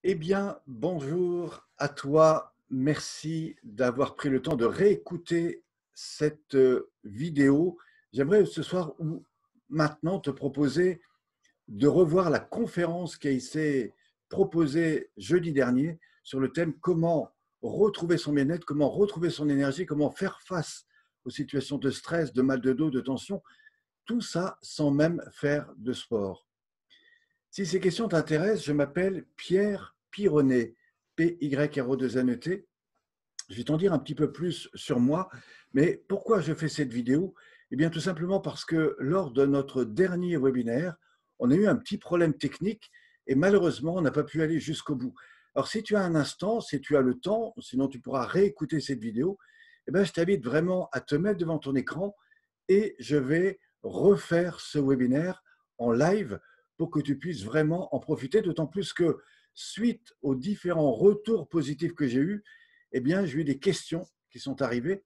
Eh bien, bonjour à toi. Merci d'avoir pris le temps de réécouter cette vidéo. J'aimerais ce soir ou maintenant te proposer de revoir la conférence qui a été proposée jeudi dernier sur le thème comment retrouver son bien-être, comment retrouver son énergie, comment faire face aux situations de stress, de mal de dos, de tension, tout ça sans même faire de sport. Si ces questions t'intéressent, je m'appelle Pierre Pironnet, P-Y-R-O-2-N-E-T. Je vais t'en dire un petit peu plus sur moi, mais pourquoi je fais cette vidéo? Eh bien, tout simplement parce que lors de notre dernier webinaire, on a eu un petit problème technique et malheureusement, on n'a pas pu aller jusqu'au bout. Alors, si tu as un instant, si tu as le temps, sinon tu pourras réécouter cette vidéo, eh bien, je t'invite vraiment à te mettre devant ton écran et je vais refaire ce webinaire en live pour que tu puisses vraiment en profiter, d'autant plus que suite aux différents retours positifs que j'ai eus, eh bien, j'ai eu des questions qui sont arrivées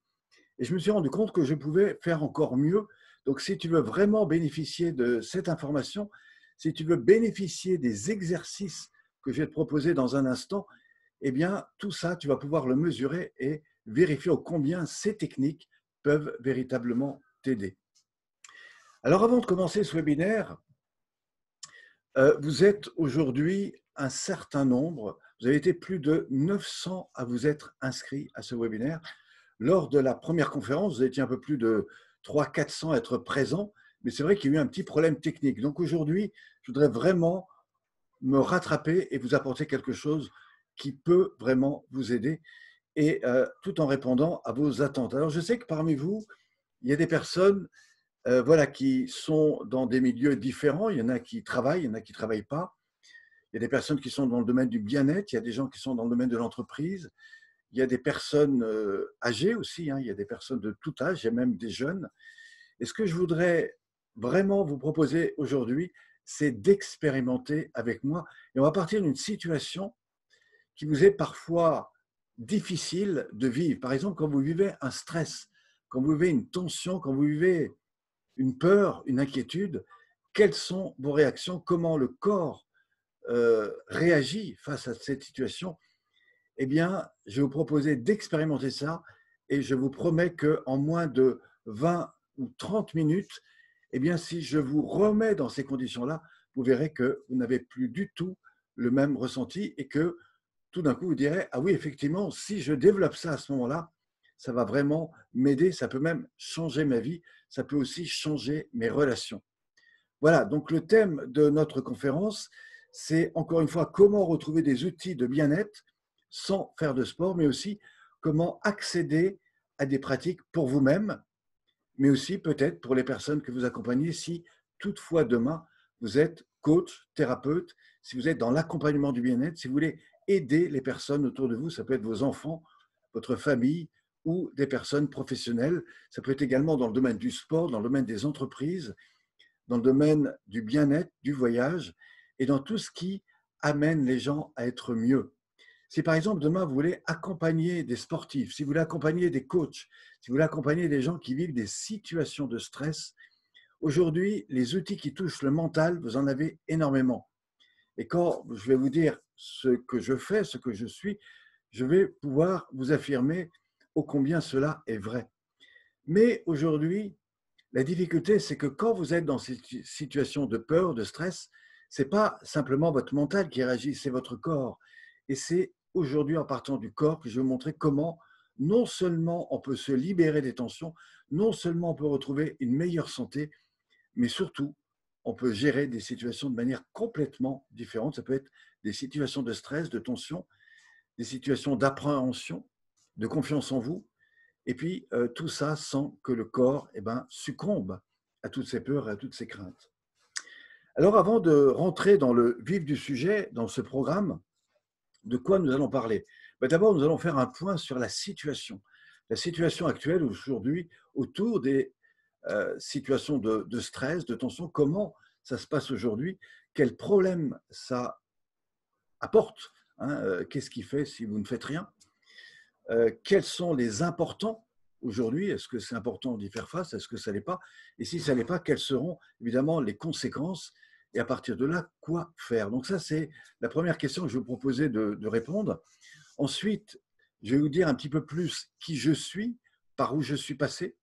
et je me suis rendu compte que je pouvais faire encore mieux. Donc, si tu veux vraiment bénéficier de cette information, si tu veux bénéficier des exercices que je vais te proposer dans un instant, eh bien, tout ça, tu vas pouvoir le mesurer et vérifier au combien ces techniques peuvent véritablement t'aider. Alors, avant de commencer ce webinaire, vous êtes aujourd'hui un certain nombre, vous avez été plus de 900 à vous être inscrits à ce webinaire. Lors de la première conférence, vous étiez un peu plus de 300-400 à être présents, mais c'est vrai qu'il y a eu un petit problème technique. Donc aujourd'hui, je voudrais vraiment me rattraper et vous apporter quelque chose qui peut vraiment vous aider, et tout en répondant à vos attentes. Alors je sais que parmi vous, il y a des personnes voilà, qui sont dans des milieux différents. Il y en a qui travaillent, il y en a qui ne travaillent pas. Il y a des personnes qui sont dans le domaine du bien-être, il y a des gens qui sont dans le domaine de l'entreprise, il y a des personnes âgées aussi, hein, il y a des personnes de tout âge, il y a même des jeunes. Et ce que je voudrais vraiment vous proposer aujourd'hui, c'est d'expérimenter avec moi. Et on va partir d'une situation qui vous est parfois difficile de vivre. Par exemple, quand vous vivez un stress, quand vous vivez une tension, quand vous vivez une peur, une inquiétude, quelles sont vos réactions? Comment le corps réagit face à cette situation? Eh bien, je vais vous proposer d'expérimenter ça et je vous promets qu'en moins de 20 ou 30 minutes, eh bien, si je vous remets dans ces conditions-là, vous verrez que vous n'avez plus du tout le même ressenti et que tout d'un coup, vous direz, ah oui, effectivement, si je développe ça à ce moment-là, ça va vraiment m'aider, ça peut même changer ma vie, ça peut aussi changer mes relations. Voilà, donc le thème de notre conférence, c'est encore une fois comment retrouver des outils de bien-être sans faire de sport, mais aussi comment accéder à des pratiques pour vous-même, mais aussi peut-être pour les personnes que vous accompagnez si toutefois demain vous êtes coach, thérapeute, si vous êtes dans l'accompagnement du bien-être, si vous voulez aider les personnes autour de vous, ça peut être vos enfants, votre famille ou des personnes professionnelles, ça peut être également dans le domaine du sport, dans le domaine des entreprises, dans le domaine du bien-être, du voyage et dans tout ce qui amène les gens à être mieux. Si par exemple demain vous voulez accompagner des sportifs, si vous voulez accompagner des coachs, si vous voulez accompagner des gens qui vivent des situations de stress, aujourd'hui les outils qui touchent le mental, vous en avez énormément. Et quand je vais vous dire ce que je fais, ce que je suis, je vais pouvoir vous affirmer ô combien cela est vrai. Mais aujourd'hui, la difficulté, c'est que quand vous êtes dans cette situation de peur, de stress, ce n'est pas simplement votre mental qui réagit, c'est votre corps. Et c'est aujourd'hui, en partant du corps, que je vais vous montrer comment non seulement on peut se libérer des tensions, non seulement on peut retrouver une meilleure santé, mais surtout, on peut gérer des situations de manière complètement différente. Ça peut être des situations de stress, de tension, des situations d'appréhension, de confiance en vous, et puis, tout ça sans que le corps succombe à toutes ces peurs et à toutes ces craintes. Alors, avant de rentrer dans le vif du sujet, dans ce programme, de quoi nous allons parler? D'abord, nous allons faire un point sur la situation actuelle aujourd'hui autour des situations de stress, de tension. Comment ça se passe aujourd'hui? Quels problèmes ça apporte, hein? Qu'est-ce qui fait si vous ne faites rien? Quels sont les importants aujourd'hui? Est-ce que c'est important d'y faire face? Est-ce que ça ne l'est pas? Et si ça ne l'est pas, quelles seront évidemment les conséquences? et à partir de là, quoi faire? Donc ça, c'est la première question que je vais vous proposer de répondre. Ensuite, je vais vous dire un petit peu plus qui je suis, par où je suis passé.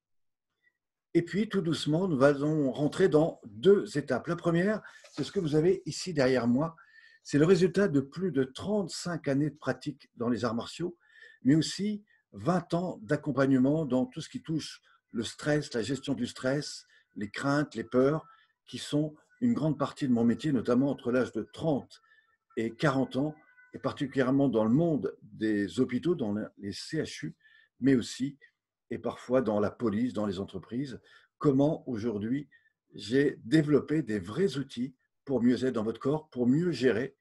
Et puis, tout doucement, nous allons rentrer dans deux étapes. La première, c'est ce que vous avez ici derrière moi. C'est le résultat de plus de 35 années de pratique dans les arts martiaux, mais aussi 20 ans d'accompagnement dans tout ce qui touche le stress, la gestion du stress, les craintes, les peurs, qui sont une grande partie de mon métier, notamment entre l'âge de 30 et 40 ans, et particulièrement dans le monde des hôpitaux, dans les CHU, mais aussi et parfois dans la police, dans les entreprises. Comment aujourd'hui j'ai développé des vrais outils pour mieux être dans votre corps, pour mieux gérer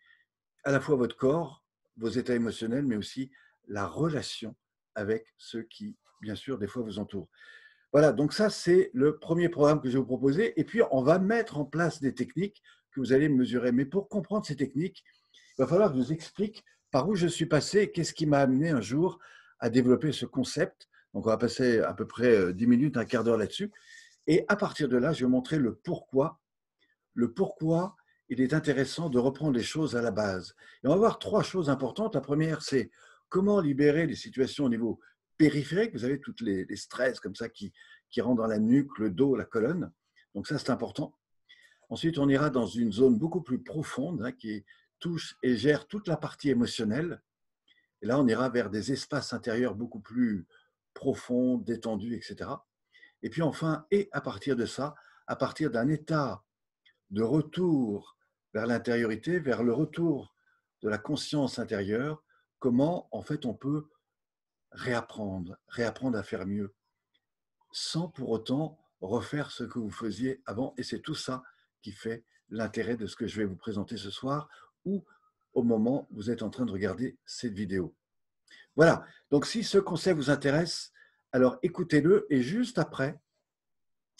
à la fois votre corps, vos états émotionnels, mais aussi la relation avec ceux qui, bien sûr, des fois vous entourent. Voilà, donc ça, c'est le premier programme que je vais vous proposer. Et puis, on va mettre en place des techniques que vous allez mesurer. Mais pour comprendre ces techniques, il va falloir que je vous explique par où je suis passé et qu'est-ce qui m'a amené un jour à développer ce concept. Donc, on va passer à peu près 10 minutes, un quart d'heure là-dessus. Et à partir de là, je vais vous montrer le pourquoi il est intéressant de reprendre les choses à la base. Et on va voir trois choses importantes. La première, c'est comment libérer les situations au niveau périphérique. Vous avez tous les stress comme ça qui rentrent dans la nuque, le dos, la colonne. Donc ça, c'est important. Ensuite, on ira dans une zone beaucoup plus profonde qui touche et gère toute la partie émotionnelle. Et là, on ira vers des espaces intérieurs beaucoup plus profonds, détendus, etc. Et puis enfin, et à partir de ça, à partir d'un état de retour vers l'intériorité, vers le retour de la conscience intérieure, comment en fait on peut réapprendre à faire mieux, sans pour autant refaire ce que vous faisiez avant. Et c'est tout ça qui fait l'intérêt de ce que je vais vous présenter ce soir ou au moment où vous êtes en train de regarder cette vidéo. Voilà, donc si ce concept vous intéresse, alors écoutez-le et juste après,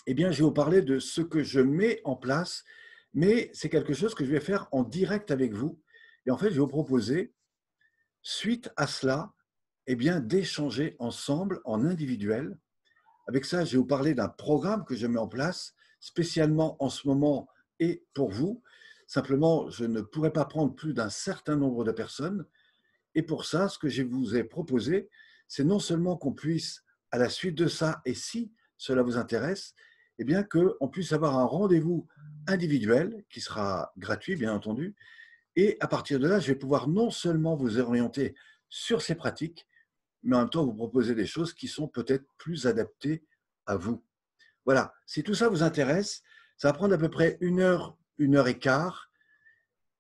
eh bien, je vais vous parler de ce que je mets en place, mais c'est quelque chose que je vais faire en direct avec vous. Et en fait, je vais vous proposer, suite à cela, eh bien, d'échanger ensemble en individuel. Avec ça, je vais vous parler d'un programme que je mets en place spécialement en ce moment et pour vous. Simplement, je ne pourrais pas prendre plus d'un certain nombre de personnes. Et pour ça, ce que je vous ai proposé, c'est non seulement qu'on puisse, à la suite de ça, et si cela vous intéresse, eh bien qu'on puisse avoir un rendez-vous individuel qui sera gratuit, bien entendu. Et à partir de là, je vais pouvoir non seulement vous orienter sur ces pratiques, mais en même temps vous proposer des choses qui sont peut-être plus adaptées à vous. Voilà, si tout ça vous intéresse, ça va prendre à peu près une heure et quart.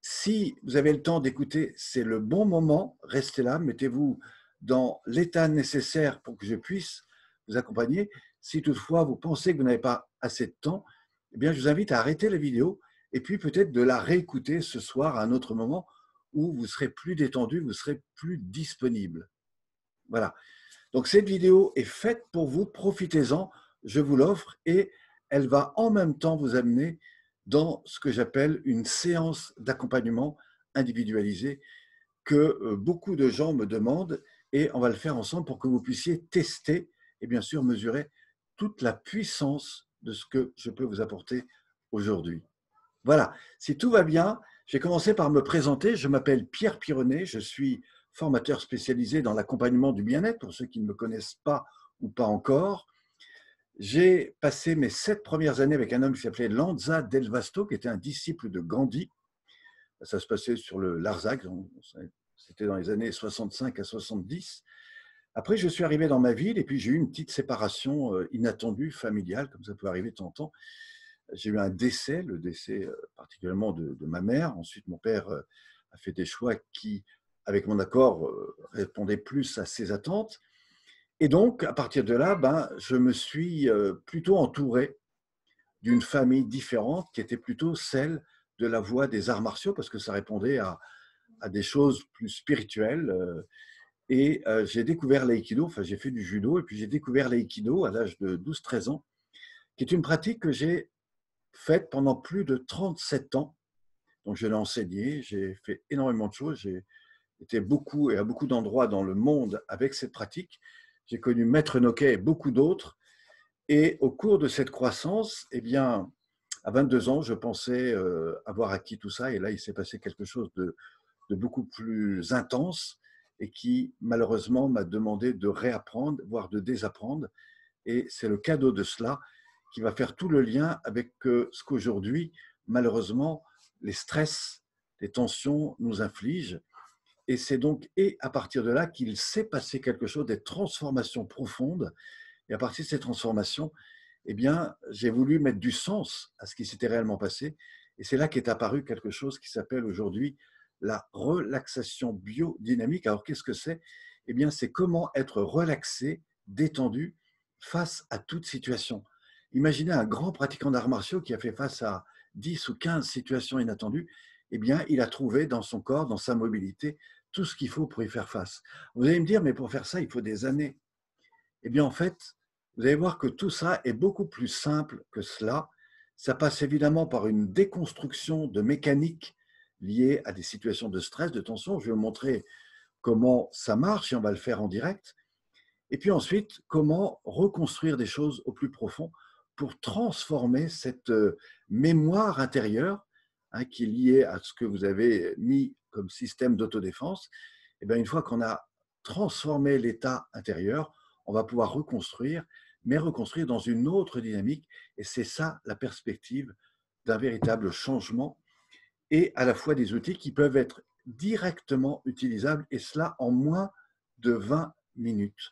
Si vous avez le temps d'écouter, c'est le bon moment. Restez là, mettez-vous dans l'état nécessaire pour que je puisse vous accompagner. Si toutefois vous pensez que vous n'avez pas assez de temps, eh bien, je vous invite à arrêter la vidéo et puis peut-être de la réécouter ce soir à un autre moment où vous serez plus détendu, vous serez plus disponible. Voilà. Donc cette vidéo est faite pour vous, profitez-en, je vous l'offre et elle va en même temps vous amener dans ce que j'appelle une séance d'accompagnement individualisée que beaucoup de gens me demandent et on va le faire ensemble pour que vous puissiez tester et bien sûr mesurer toute la puissance de ce que je peux vous apporter aujourd'hui. Voilà, si tout va bien, je vais commencer par me présenter. Je m'appelle Pierre Pironnet, je suis formateur spécialisé dans l'accompagnement du bien-être, pour ceux qui ne me connaissent pas ou pas encore. J'ai passé mes 7 premières années avec un homme qui s'appelait Lanza Del Vasto, qui était un disciple de Gandhi. Ça se passait sur le Larzac, c'était dans les années 65 à 70. Après, je suis arrivé dans ma ville et puis j'ai eu une petite séparation inattendue, familiale, comme ça peut arriver de temps en temps. J'ai eu un décès, le décès particulièrement de ma mère. Ensuite, mon père a fait des choix qui, avec mon accord, répondaient plus à ses attentes. Et donc, à partir de là, je me suis plutôt entouré d'une famille différente qui était plutôt celle de la voie des arts martiaux parce que ça répondait à des choses plus spirituelles. Et j'ai découvert l'aïkido, enfin j'ai fait du judo et puis j'ai découvert l'aïkido à l'âge de 12-13 ans, qui est une pratique que j'ai faite pendant plus de 37 ans. Donc je l'ai enseigné, j'ai fait énormément de choses, j'ai été beaucoup et à beaucoup d'endroits dans le monde avec cette pratique. J'ai connu Maître Noquet et beaucoup d'autres. Et au cours de cette croissance, eh bien, À 22 ans, je pensais avoir acquis tout ça et là, il s'est passé quelque chose de beaucoup plus intense et qui, malheureusement, m'a demandé de réapprendre, voire de désapprendre. Et c'est le cadeau de cela qui va faire tout le lien avec ce qu'aujourd'hui, malheureusement, les stress, les tensions nous infligent. Et c'est donc à partir de là qu'il s'est passé quelque chose, des transformations profondes. Et à partir de ces transformations, eh bien, j'ai voulu mettre du sens à ce qui s'était réellement passé. Et c'est là qu'est apparu quelque chose qui s'appelle aujourd'hui la relaxation biodynamique. Alors, qu'est-ce que c'est? Eh bien, c'est comment être relaxé, détendu face à toute situation. Imaginez un grand pratiquant d'arts martiaux qui a fait face à 10 ou 15 situations inattendues. Eh bien, il a trouvé dans son corps, dans sa mobilité, tout ce qu'il faut pour y faire face. Vous allez me dire, mais pour faire ça, il faut des années. Eh bien, en fait, vous allez voir que tout ça est beaucoup plus simple que cela. Ça passe évidemment par une déconstruction de mécaniques liées à des situations de stress, de tension. Je vais vous montrer comment ça marche et on va le faire en direct. Et puis ensuite, comment reconstruire des choses au plus profond pour transformer cette mémoire intérieure qui est liée à ce que vous avez mis comme système d'autodéfense. Et bien, une fois qu'on a transformé l'état intérieur, on va pouvoir reconstruire, mais reconstruire dans une autre dynamique. Et c'est ça la perspective d'un véritable changement et à la fois des outils qui peuvent être directement utilisables, et cela en moins de 20 minutes.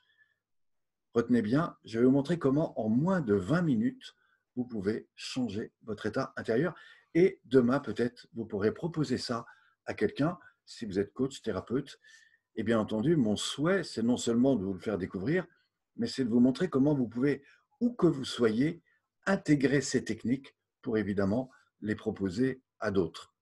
Retenez bien, je vais vous montrer comment en moins de 20 minutes, vous pouvez changer votre état intérieur. Et demain, peut-être, vous pourrez proposer ça à quelqu'un, si vous êtes coach, thérapeute. Et bien entendu, mon souhait, c'est non seulement de vous le faire découvrir, mais c'est de vous montrer comment vous pouvez, où que vous soyez, intégrer ces techniques pour évidemment les proposer à d'autres.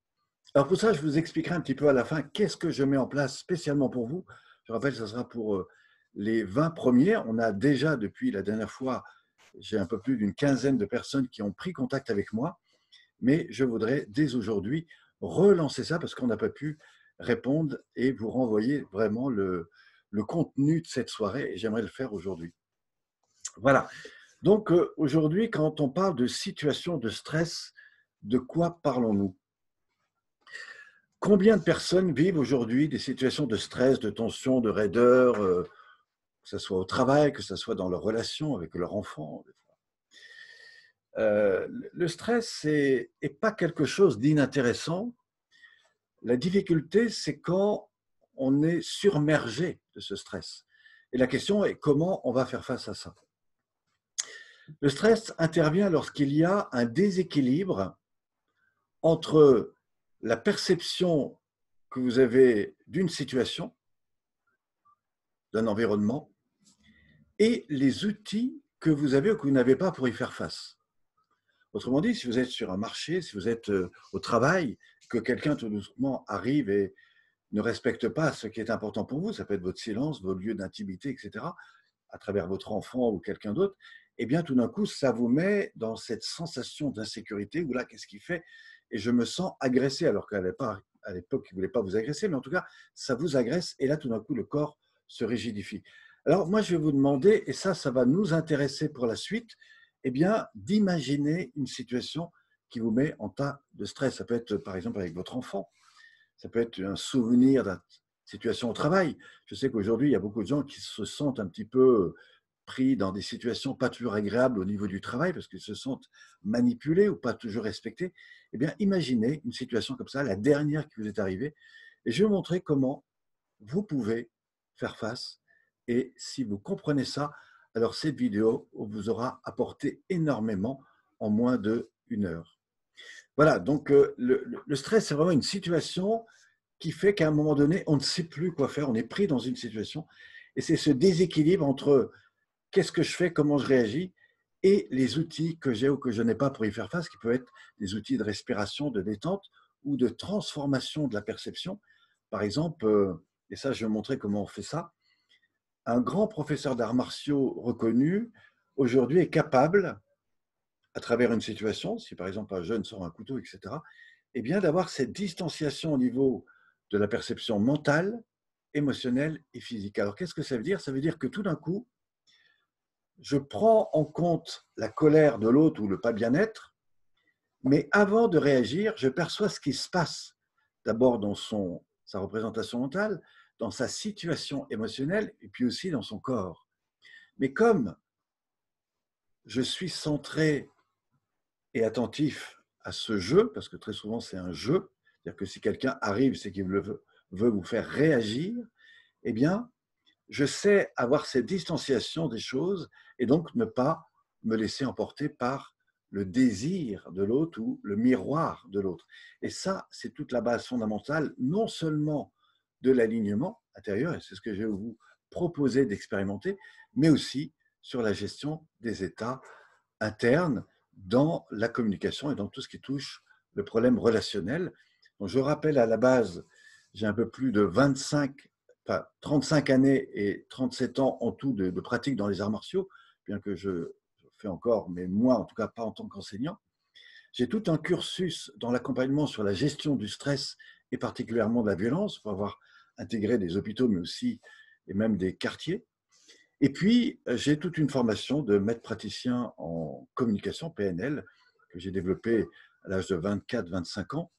Alors pour ça, je vous expliquerai un petit peu à la fin qu'est-ce que je mets en place spécialement pour vous. Je rappelle, ce sera pour les 20 premiers. On a déjà, depuis la dernière fois, j'ai un peu plus d'une quinzaine de personnes qui ont pris contact avec moi, mais je voudrais dès aujourd'hui relancer ça parce qu'on n'a pas pu répondre et vous renvoyer vraiment le contenu de cette soirée, et j'aimerais le faire aujourd'hui. Voilà. Donc aujourd'hui, quand on parle de situation de stress, de quoi parlons-nous? Combien de personnes vivent aujourd'hui des situations de stress, de tension, de raideur, que ce soit au travail, que ce soit dans leurs relations avec leurs enfants? Le stress n'est pas quelque chose d'inintéressant. La difficulté, c'est quand on est surmergé de ce stress. Et la question est comment on va faire face à ça. Le stress intervient lorsqu'il y a un déséquilibre entre la perception que vous avez d'une situation, d'un environnement, et les outils que vous avez ou que vous n'avez pas pour y faire face. Autrement dit, si vous êtes sur un marché, si vous êtes au travail, que quelqu'un tout doucement arrive et ne respecte pas ce qui est important pour vous, ça peut être votre silence, vos lieux d'intimité, etc., à travers votre enfant ou quelqu'un d'autre, eh bien tout d'un coup, ça vous met dans cette sensation d'insécurité où là, qu'est-ce qu'il fait? Et je me sens agressé, alors qu'à l'époque, il ne voulait pas vous agresser, mais en tout cas, ça vous agresse et là, tout d'un coup, le corps se rigidifie. Alors moi, je vais vous demander, et ça va nous intéresser pour la suite, eh bien, d'imaginer une situation qui vous met en tas de stress. Ça peut être, par exemple, avec votre enfant. Ça peut être un souvenir d'une situation au travail. Je sais qu'aujourd'hui, il y a beaucoup de gens qui se sentent un petit peu pris dans des situations pas toujours agréables au niveau du travail parce qu'ils se sentent manipulés ou pas toujours respectés. Eh bien, imaginez une situation comme ça, la dernière qui vous est arrivée, et je vais vous montrer comment vous pouvez faire face. Et si vous comprenez ça, alors cette vidéo vous aura apporté énormément en moins d'1 heure. Voilà, donc le stress, c'est vraiment une situation qui fait qu'à un moment donné, on ne sait plus quoi faire, on est pris dans une situation. Et c'est ce déséquilibre entre qu'est-ce que je fais, comment je réagis, et les outils que j'ai ou que je n'ai pas pour y faire face, qui peuvent être des outils de respiration, de détente ou de transformation de la perception. Par exemple, et ça, je vais vous montrer comment on fait ça, un grand professeur d'arts martiaux reconnu, aujourd'hui, est capable, à travers une situation, si par exemple un jeune sort un couteau, etc., eh bien d'avoir cette distanciation au niveau de la perception mentale, émotionnelle et physique. Alors qu'est-ce que ça veut dire? Ça veut dire que tout d'un coup, je prends en compte la colère de l'autre ou le pas bien-être, Mais avant de réagir, je perçois ce qui se passe, d'abord dans sa représentation mentale, dans sa situation émotionnelle et puis aussi dans son corps. Mais comme je suis centré et attentif à ce jeu, parce que très souvent c'est un jeu, c'est-à-dire que si quelqu'un arrive, c'est qu'il veut vous faire réagir, eh bien, je sais avoir cette distanciation des choses et donc ne pas me laisser emporter par le désir de l'autre ou le miroir de l'autre. Et ça, c'est toute la base fondamentale, non seulement de l'alignement intérieur, et c'est ce que je vais vous proposer d'expérimenter, mais aussi sur la gestion des états internes dans la communication et dans tout ce qui touche le problème relationnel. Donc, je rappelle à la base, j'ai un peu plus de 35 années et 37 ans en tout de pratique dans les arts martiaux, bien que je fais encore, mais moi en tout cas pas en tant qu'enseignant. J'ai tout un cursus dans l'accompagnement sur la gestion du stress et particulièrement de la violence pour avoir intégré des hôpitaux, mais aussi et même des quartiers. Et puis, j'ai toute une formation de maître praticien en communication, PNL, que j'ai développée à l'âge de 24-25 ans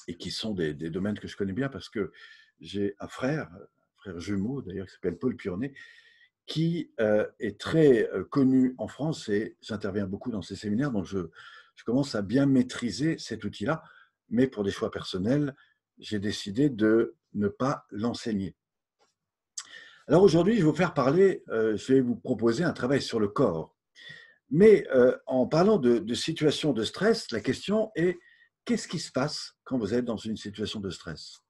et qui sont des domaines que je connais bien parce que j'ai un frère jumeau d'ailleurs, qui s'appelle Paul Piornet, qui est très connu en France et j'interviens beaucoup dans ses séminaires, donc je commence à bien maîtriser cet outil-là, mais pour des choix personnels, j'ai décidé de ne pas l'enseigner. Alors aujourd'hui, je vais vous faire parler, je vais vous proposer un travail sur le corps. Mais en parlant de situation de stress, la question est, qu'est-ce qui se passe quand vous êtes dans une situation de stress?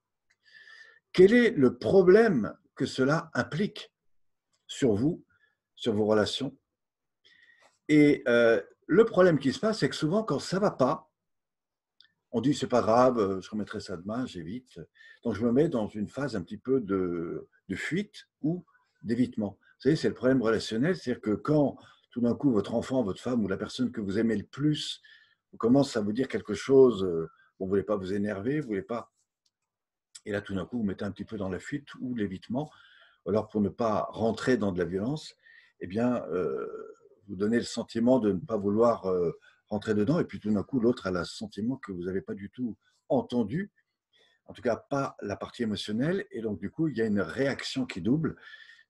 Quel est le problème que cela implique sur vous, sur vos relations? Et le problème qui se passe, c'est que souvent, quand ça ne va pas, on dit, c'est pas grave, je remettrai ça demain, j'évite. Donc, je me mets dans une phase un petit peu de fuite ou d'évitement. Vous savez, c'est le problème relationnel, c'est-à-dire que quand tout d'un coup, votre enfant, votre femme ou la personne que vous aimez le plus commence à vous dire quelque chose, vous ne voulez pas vous énerver, vous voulez pas. Et là, tout d'un coup, vous mettez un petit peu dans la fuite ou l'évitement. Alors, pour ne pas rentrer dans de la violence, eh bien, vous donnez le sentiment de ne pas vouloir rentrer dedans. Et puis, tout d'un coup, l'autre a le sentiment que vous n'avez pas du tout entendu, en tout cas pas la partie émotionnelle. Et donc, du coup, il y a une réaction qui double.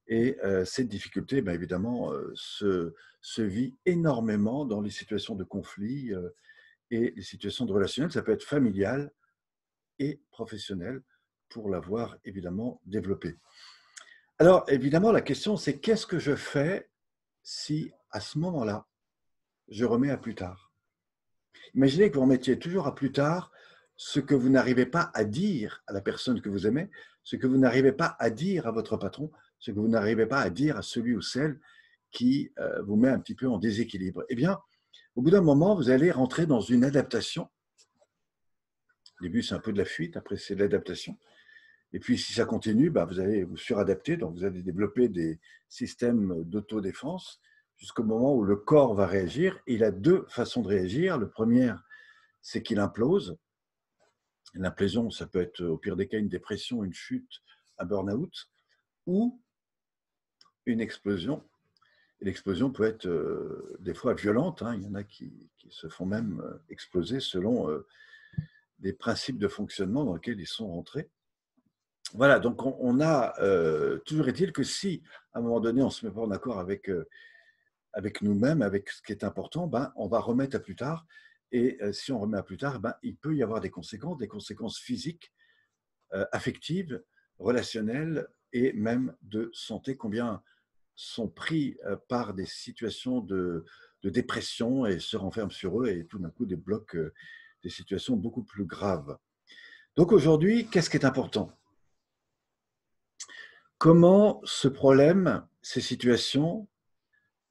Et cette difficulté, bien évidemment, se vit énormément dans les situations de conflit et les situations de relationnel. Ça peut être familial et professionnel pour l'avoir évidemment développé. Alors, évidemment, la question, c'est qu'est-ce que je fais si, à ce moment-là, je remets à plus tard? Imaginez que vous remettiez toujours à plus tard ce que vous n'arrivez pas à dire à la personne que vous aimez, ce que vous n'arrivez pas à dire à votre patron, ce que vous n'arrivez pas à dire à celui ou celle qui vous met un petit peu en déséquilibre. Eh bien, au bout d'un moment, vous allez rentrer dans une adaptation. Au début, c'est un peu de la fuite, après, c'est de l'adaptation. Et puis, si ça continue, vous allez vous suradapter, donc vous allez développer des systèmes d'autodéfense jusqu'au moment où le corps va réagir. Et il a deux façons de réagir. Le premier, c'est qu'il implose. L'implosion, ça peut être au pire des cas une dépression, une chute, un burn-out ou une explosion. Et l'explosion peut être des fois violente. Il y en a qui se font même exploser selon des principes de fonctionnement dans lesquels ils sont rentrés. Voilà, donc on a, toujours est-il que si, à un moment donné, on ne se met pas en accord avec nous-mêmes, avec ce qui est important, on va remettre à plus tard. Et si on remet à plus tard, il peut y avoir des conséquences physiques, affectives, relationnelles et même de santé, combien sont pris par des situations de dépression et se renferment sur eux et tout d'un coup débloquent des situations beaucoup plus graves. Donc aujourd'hui, qu'est-ce qui est important? Comment ce problème, ces situations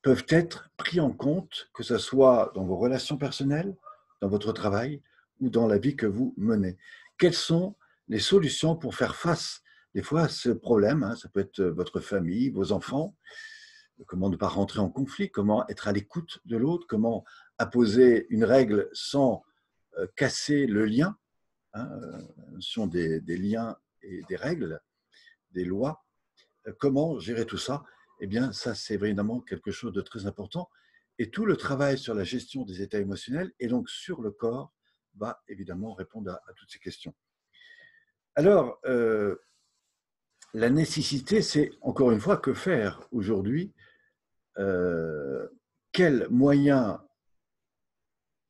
peuvent être pris en compte, que ce soit dans vos relations personnelles, dans votre travail ou dans la vie que vous menez? Quelles sont les solutions pour faire face des fois à ce problème? Ça peut être votre famille, vos enfants. Comment ne pas rentrer en conflit? Comment être à l'écoute de l'autre? Comment imposer une règle sans casser le lien? La notion des liens et des règles, des lois. Comment gérer tout ça? Eh bien, ça, c'est évidemment quelque chose de très important. Et tout le travail sur la gestion des états émotionnels et donc sur le corps va évidemment répondre à toutes ces questions. Alors, la nécessité, c'est encore une fois que faire aujourd'hui, quels moyens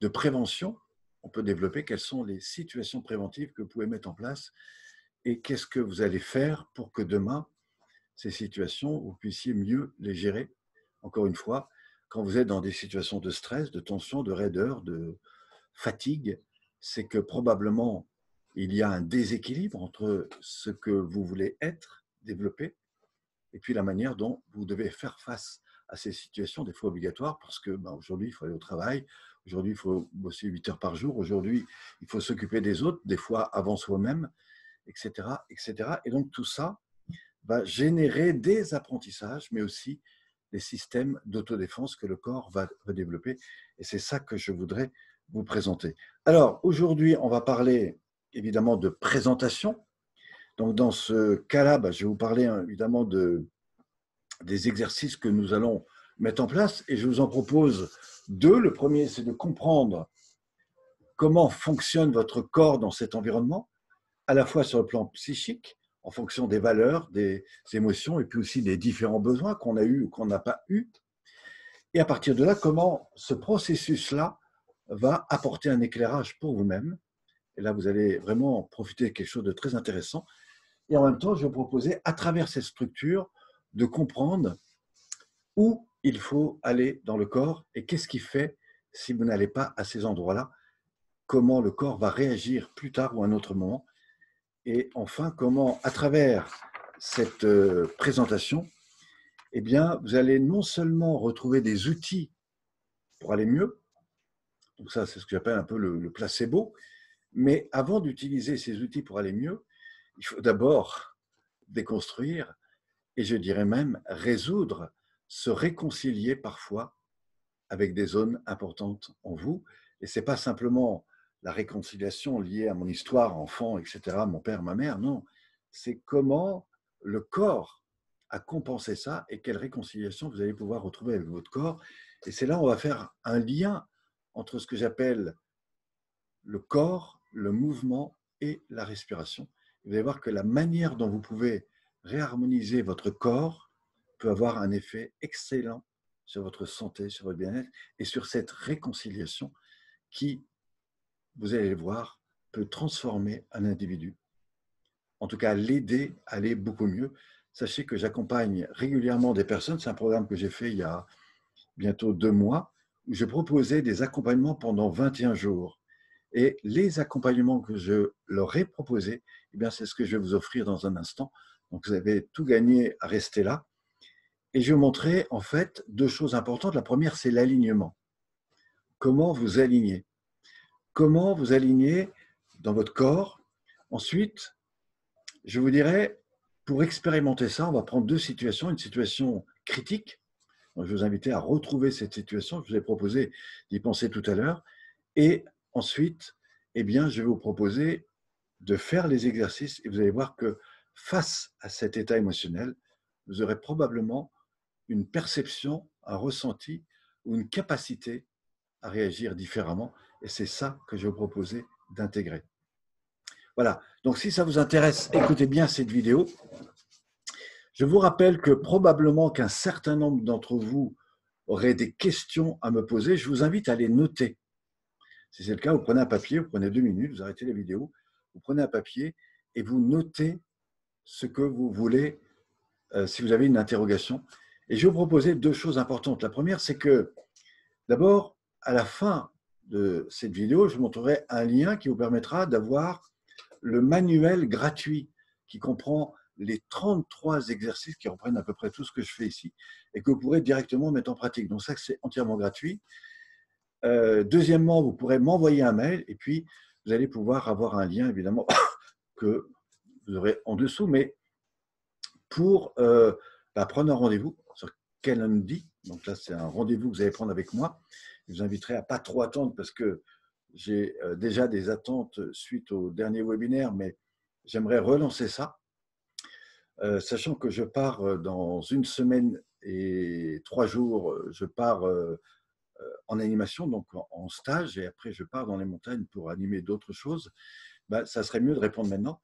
de prévention on peut développer, quelles sont les situations préventives que vous pouvez mettre en place et qu'est-ce que vous allez faire pour que demain, ces situations, vous puissiez mieux les gérer. Encore une fois, quand vous êtes dans des situations de stress, de tension, de raideur, de fatigue, c'est que probablement il y a un déséquilibre entre ce que vous voulez être, développer, et puis la manière dont vous devez faire face à ces situations, des fois obligatoires, parce que aujourd'hui, il faut aller au travail, aujourd'hui, il faut bosser 8 heures par jour, aujourd'hui, il faut s'occuper des autres, des fois avant soi-même, etc., etc. Et donc tout ça va générer des apprentissages, mais aussi des systèmes d'autodéfense que le corps va développer. Et c'est ça que je voudrais vous présenter. Alors, aujourd'hui, on va parler évidemment de présentation. Donc, dans ce cas-là, je vais vous parler évidemment des exercices que nous allons mettre en place. Et je vous en propose deux. Le premier, c'est de comprendre comment fonctionne votre corps dans cet environnement, à la fois sur le plan psychique, en fonction des valeurs, des émotions, et puis aussi des différents besoins qu'on a eus ou qu'on n'a pas eus. Et à partir de là, comment ce processus-là va apporter un éclairage pour vous-même. Et là, vous allez vraiment profiter de quelque chose de très intéressant. Et en même temps, je vais vous proposer, à travers cette structure, de comprendre où il faut aller dans le corps et qu'est-ce qui fait si vous n'allez pas à ces endroits-là, comment le corps va réagir plus tard ou à un autre moment. Et enfin, comment, à travers cette présentation, eh bien, vous allez non seulement retrouver des outils pour aller mieux, donc ça, c'est ce que j'appelle un peu le placebo, mais avant d'utiliser ces outils pour aller mieux, il faut d'abord déconstruire et je dirais même résoudre, se réconcilier parfois avec des zones importantes en vous. Et ce n'est pas simplement la réconciliation liée à mon histoire, enfant, etc., mon père, ma mère, non. C'est comment le corps a compensé ça et quelle réconciliation vous allez pouvoir retrouver avec votre corps. Et c'est là où on va faire un lien entre ce que j'appelle le corps, le mouvement et la respiration. Vous allez voir que la manière dont vous pouvez réharmoniser votre corps peut avoir un effet excellent sur votre santé, sur votre bien-être et sur cette réconciliation qui, vous allez le voir, peut transformer un individu. En tout cas, l'aider à aller beaucoup mieux. Sachez que j'accompagne régulièrement des personnes. C'est un programme que j'ai fait il y a bientôt 2 mois où je proposais des accompagnements pendant 21 jours. Et les accompagnements que je leur ai proposés, eh bien, c'est ce que je vais vous offrir dans un instant. Donc, vous avez tout gagné à rester là. Et je vais vous montrer en fait 2 choses importantes. La première, c'est l'alignement. Comment vous aligner? Comment vous aligner dans votre corps? Ensuite, je vous dirais, pour expérimenter ça, on va prendre 2 situations. Une situation critique. Donc, je vous invite à retrouver cette situation. Je vous ai proposé d'y penser tout à l'heure. Et ensuite, eh bien, je vais vous proposer de faire les exercices et vous allez voir que face à cet état émotionnel, vous aurez probablement une perception, un ressenti ou une capacité à réagir différemment. Et c'est ça que je vais vous proposer d'intégrer. Voilà. Donc, si ça vous intéresse, écoutez bien cette vidéo. Je vous rappelle que probablement qu'un certain nombre d'entre vous auraient des questions à me poser. Je vous invite à les noter. Si c'est le cas, vous prenez un papier, vous prenez 2 minutes, vous arrêtez la vidéo, vous prenez un papier et vous notez ce que vous voulez, si vous avez une interrogation. Et je vais vous proposer 2 choses importantes. La première, c'est que d'abord, à la fin de cette vidéo, je vous montrerai un lien qui vous permettra d'avoir le manuel gratuit qui comprend les 33 exercices qui reprennent à peu près tout ce que je fais ici et que vous pourrez directement mettre en pratique. Donc ça, c'est entièrement gratuit. Deuxièmement, vous pourrez m'envoyer un mail et puis vous allez pouvoir avoir un lien, évidemment, que vous aurez en dessous, mais pour prendre un rendez-vous sur Calendly. Donc là, c'est un rendez-vous que vous allez prendre avec moi. Je vous inviterai à ne pas trop attendre parce que j'ai déjà des attentes suite au dernier webinaire, mais j'aimerais relancer ça, sachant que je pars dans 1 semaine et 3 jours, je pars en animation, donc en stage, et après je pars dans les montagnes pour animer d'autres choses, ben, ça serait mieux de répondre maintenant.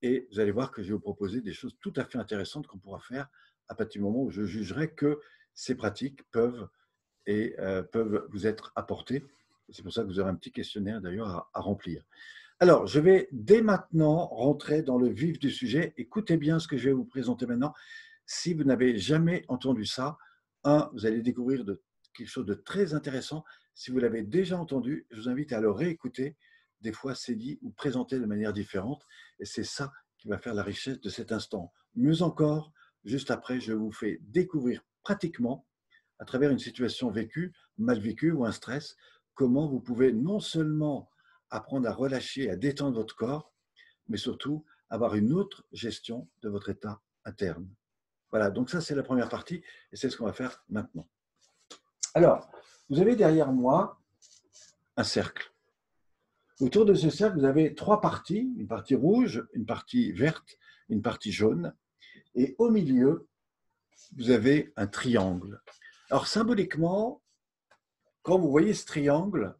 Et vous allez voir que je vais vous proposer des choses tout à fait intéressantes qu'on pourra faire à partir du moment où je jugerai que ces pratiques peuvent vous être apportées. C'est pour ça que vous aurez un petit questionnaire d'ailleurs à remplir. Alors, je vais dès maintenant rentrer dans le vif du sujet. Écoutez bien ce que je vais vous présenter maintenant. Si vous n'avez jamais entendu ça, vous allez découvrir quelque chose de très intéressant. Si vous l'avez déjà entendu, je vous invite à le réécouter. Des fois, c'est dit ou présenté de manière différente. Et c'est ça qui va faire la richesse de cet instant. Mieux encore, juste après, je vous fais découvrir pratiquement, à travers une situation vécue, mal vécue ou un stress, comment vous pouvez non seulement apprendre à relâcher, à détendre votre corps, mais surtout avoir une autre gestion de votre état interne. Voilà, donc ça c'est la première partie et c'est ce qu'on va faire maintenant. Alors, vous avez derrière moi un cercle. Autour de ce cercle, vous avez trois parties, une partie rouge, une partie verte, une partie jaune. Et au milieu, vous avez un triangle. Alors symboliquement, quand vous voyez ce triangle,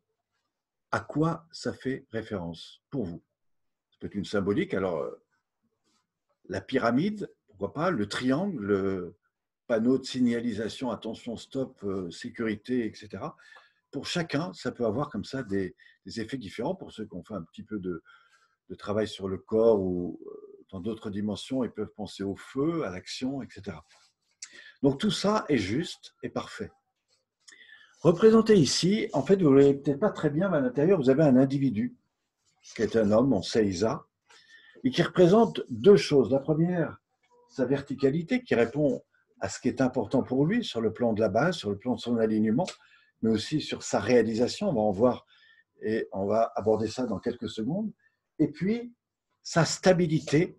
à quoi ça fait référence pour vous? C'est peut-être une symbolique. Alors, la pyramide, pourquoi pas, le triangle, le panneau de signalisation, attention, stop, sécurité, etc. Pour chacun, ça peut avoir comme ça des effets différents. Pour ceux qui ont fait un petit peu de travail sur le corps ou dans d'autres dimensions, ils peuvent penser au feu, à l'action, etc. Donc tout ça est juste et parfait. Représenté ici, en fait, vous ne le voyez peut-être pas très bien, mais à l'intérieur, vous avez un individu qui est un homme, on sait Isa, et qui représente deux choses. La première, sa verticalité, qui répond à ce qui est important pour lui sur le plan de la base, sur le plan de son alignement, mais aussi sur sa réalisation. On va en voir et on va aborder ça dans quelques secondes. Et puis, sa stabilité,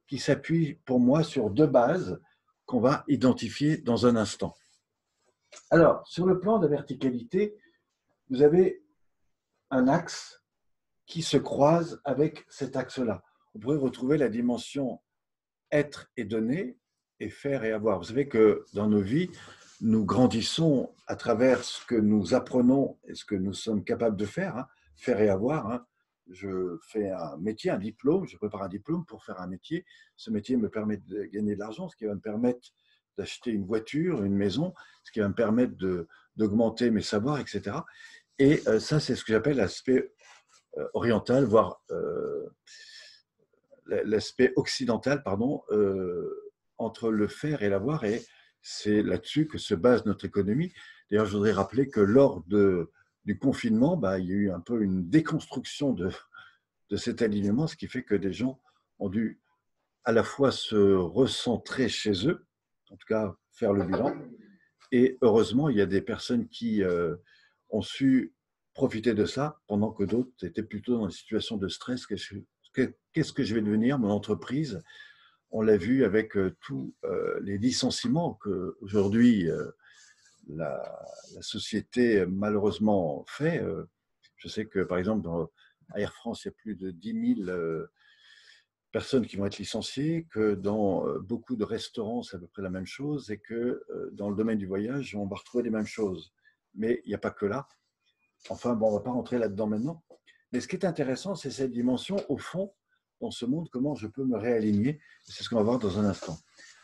qui s'appuie pour moi sur deux bases qu'on va identifier dans un instant. Alors, sur le plan de verticalité, vous avez un axe qui se croise avec cet axe-là. On pourrait retrouver la dimension être et donner et faire et avoir. Vous savez que dans nos vies, nous grandissons à travers ce que nous apprenons et ce que nous sommes capables de faire, faire et avoir. Je fais un métier, un diplôme, je prépare un diplôme pour faire un métier. Ce métier me permet de gagner de l'argent, ce qui va me permettre d'acheter une voiture, une maison, ce qui va me permettre d'augmenter mes savoirs, etc. Et ça, c'est ce que j'appelle l'aspect oriental, voire l'aspect occidental, pardon, entre le faire et l'avoir, et c'est là-dessus que se base notre économie. D'ailleurs, je voudrais rappeler que lors du confinement, il y a eu un peu une déconstruction de cet alignement, ce qui fait que des gens ont dû à la fois se recentrer chez eux, en tout cas faire le bilan, et heureusement, il y a des personnes qui ont su profiter de ça, pendant que d'autres étaient plutôt dans une situation de stress. Qu'est-ce que je vais devenir, mon entreprise? On l'a vu avec tous les licenciements qu'aujourd'hui la société malheureusement fait. Je sais que par exemple, à Air France, il y a plus de 10 000 personnes qui vont être licenciées, que dans beaucoup de restaurants, c'est à peu près la même chose, et que dans le domaine du voyage, on va retrouver les mêmes choses. Mais il n'y a pas que là. Enfin, bon, on ne va pas rentrer là-dedans maintenant. Mais ce qui est intéressant, c'est cette dimension, au fond, dans ce monde, comment je peux me réaligner. C'est ce qu'on va voir dans un instant.